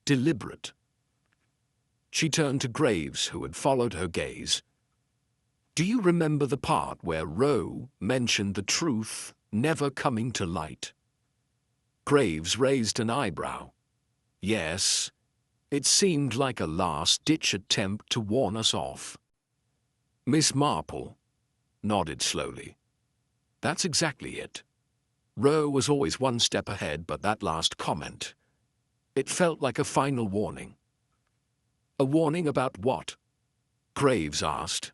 deliberate. She turned to Graves, who had followed her gaze. Do you remember the part where Rowe mentioned the truth never coming to light? Graves raised an eyebrow. Yes, it seemed like a last-ditch attempt to warn us off. Miss Marple nodded slowly. That's exactly it. Rowe was always one step ahead, but that last comment, it felt like a final warning. A warning about what? Graves asked.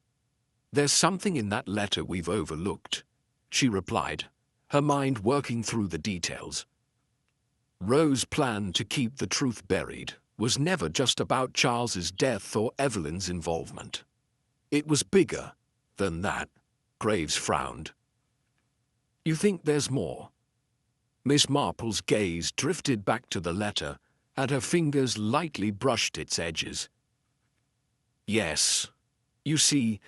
There's something in that letter we've overlooked, she replied, her mind working through the details. Rowe's plan to keep the truth buried was never just about Charles's death or Evelyn's involvement. It was bigger than that. Graves frowned. You think there's more? Miss Marple's gaze drifted back to the letter, and her fingers lightly brushed its edges. Yes. You see,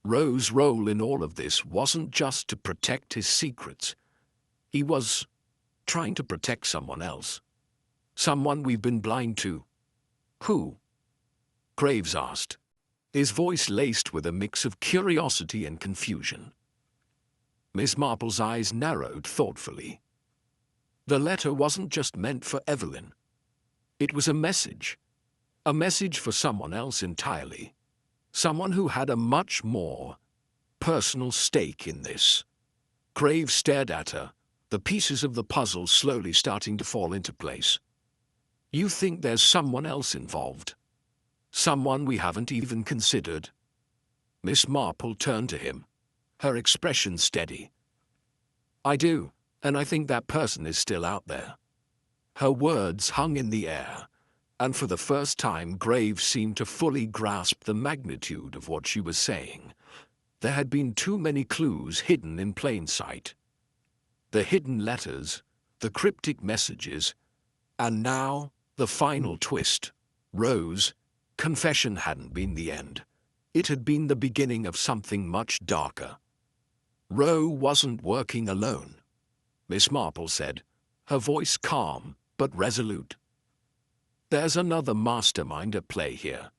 Rowe's role in all of this wasn't just to protect his secrets. He was trying to protect someone else. Someone we've been blind to. Who? Graves asked, his voice laced with a mix of curiosity and confusion. Miss Marple's eyes narrowed thoughtfully. The letter wasn't just meant for Evelyn. It was a message for someone else entirely. Someone who had a much more personal stake in this. Graves stared at her, the pieces of the puzzle slowly starting to fall into place. You think there's someone else involved? Someone we haven't even considered? Miss Marple turned to him, her expression steady. I do, and I think that person is still out there. Her words hung in the air, and for the first time Graves seemed to fully grasp the magnitude of what she was saying. There had been too many clues hidden in plain sight. The hidden letters, the cryptic messages, and now the final twist. Rowe's confession hadn't been the end. It had been the beginning of something much darker. Rowe wasn't working alone, Miss Marple said, her voice calm but resolute. There's another mastermind at play here.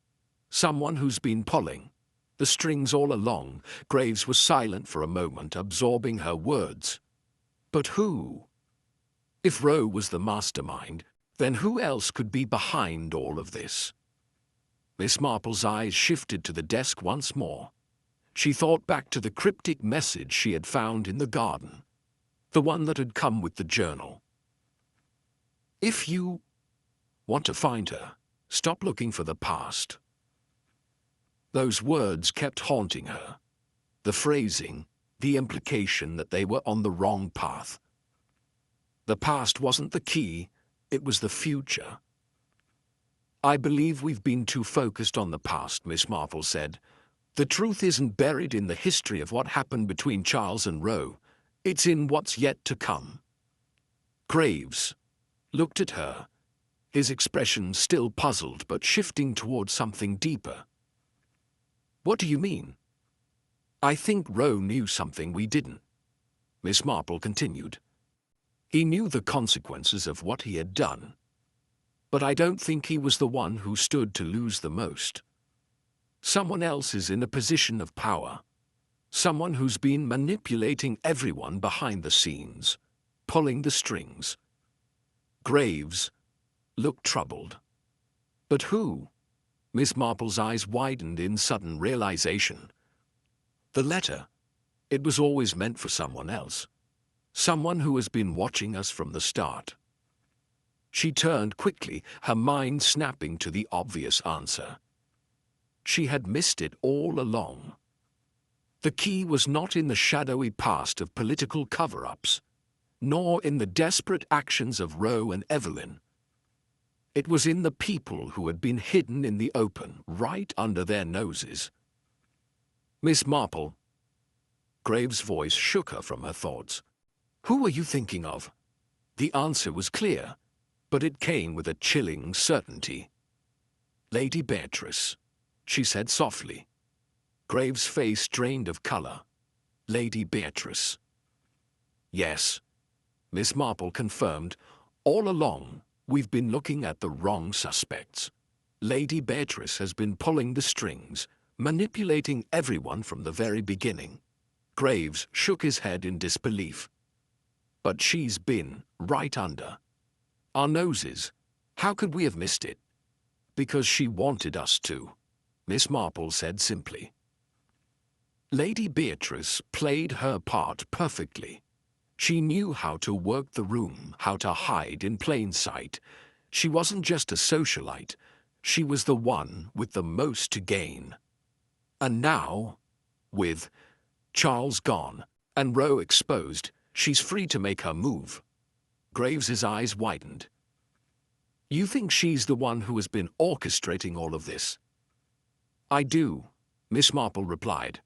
Someone who's been pulling the strings all along. Graves was silent for a moment, absorbing her words. But who? If Rowe was the mastermind, then who else could be behind all of this? Miss Marple's eyes shifted to the desk once more. She thought back to the cryptic message she had found in the garden, the one that had come with the journal. If you want to find her, stop looking for the past. Those words kept haunting her. The phrasing, the implication that they were on the wrong path. The past wasn't the key, it was the future. I believe we've been too focused on the past, Miss Marple said. The truth isn't buried in the history of what happened between Charles and Rowe. It's in what's yet to come. Graves looked at her, his expression still puzzled but shifting towards something deeper. What do you mean? I think Rowe knew something we didn't, Miss Marple continued. He knew the consequences of what he had done. But I don't think he was the one who stood to lose the most. Someone else is in a position of power. Someone who's been manipulating everyone behind the scenes, pulling the strings. Graves looked troubled. But who? Miss Marple's eyes widened in sudden realization. The letter. It was always meant for someone else. Someone who has been watching us from the start. She turned quickly, her mind snapping to the obvious answer. She had missed it all along. The key was not in the shadowy past of political cover-ups, nor in the desperate actions of Rowe and Evelyn. It was in the people who had been hidden in the open, right under their noses. Miss Marple. Graves' voice shook her from her thoughts. Who are you thinking of? The answer was clear, but it came with a chilling certainty. Lady Beatrice, she said softly. Graves' face drained of color. Lady Beatrice. Yes, Miss Marple confirmed. All along, we've been looking at the wrong suspects. Lady Beatrice has been pulling the strings, manipulating everyone from the very beginning. Graves shook his head in disbelief. But she's been right under our noses, How could we have missed it? Because she wanted us to, Miss Marple said simply. Lady Beatrice played her part perfectly. She knew how to work the room, how to hide in plain sight. She wasn't just a socialite, she was the one with the most to gain. And now, with Charles gone and Roe exposed, she's free to make her move. Graves's eyes widened. You think she's the one who has been orchestrating all of this? I do, Miss Marple replied.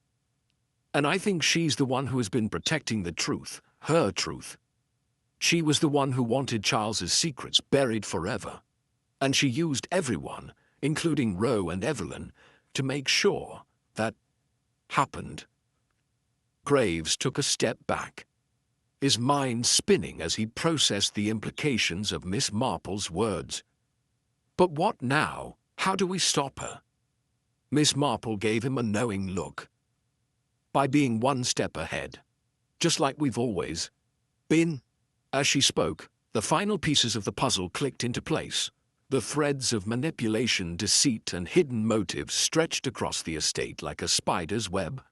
And I think she's the one who has been protecting the truth, her truth. She was the one who wanted Charles's secrets buried forever. And she used everyone, including Roe and Evelyn, to make sure that happened. Graves took a step back, his mind spinning as he processed the implications of Miss Marple's words. But what now? How do we stop her? Miss Marple gave him a knowing look. By being one step ahead, just like we've always been. As she spoke, the final pieces of the puzzle clicked into place. The threads of manipulation, deceit, and hidden motives stretched across the estate like a spider's web.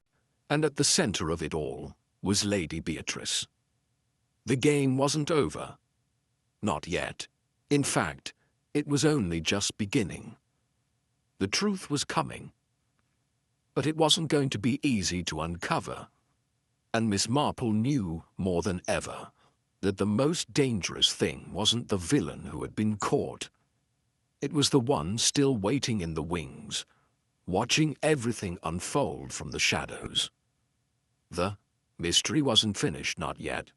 And at the center of it all was Lady Beatrice. The game wasn't over. Not yet. In fact, it was only just beginning. The truth was coming. But it wasn't going to be easy to uncover. And Miss Marple knew more than ever that the most dangerous thing wasn't the villain who had been caught. It was the one still waiting in the wings, watching everything unfold from the shadows. The mystery wasn't finished, not yet.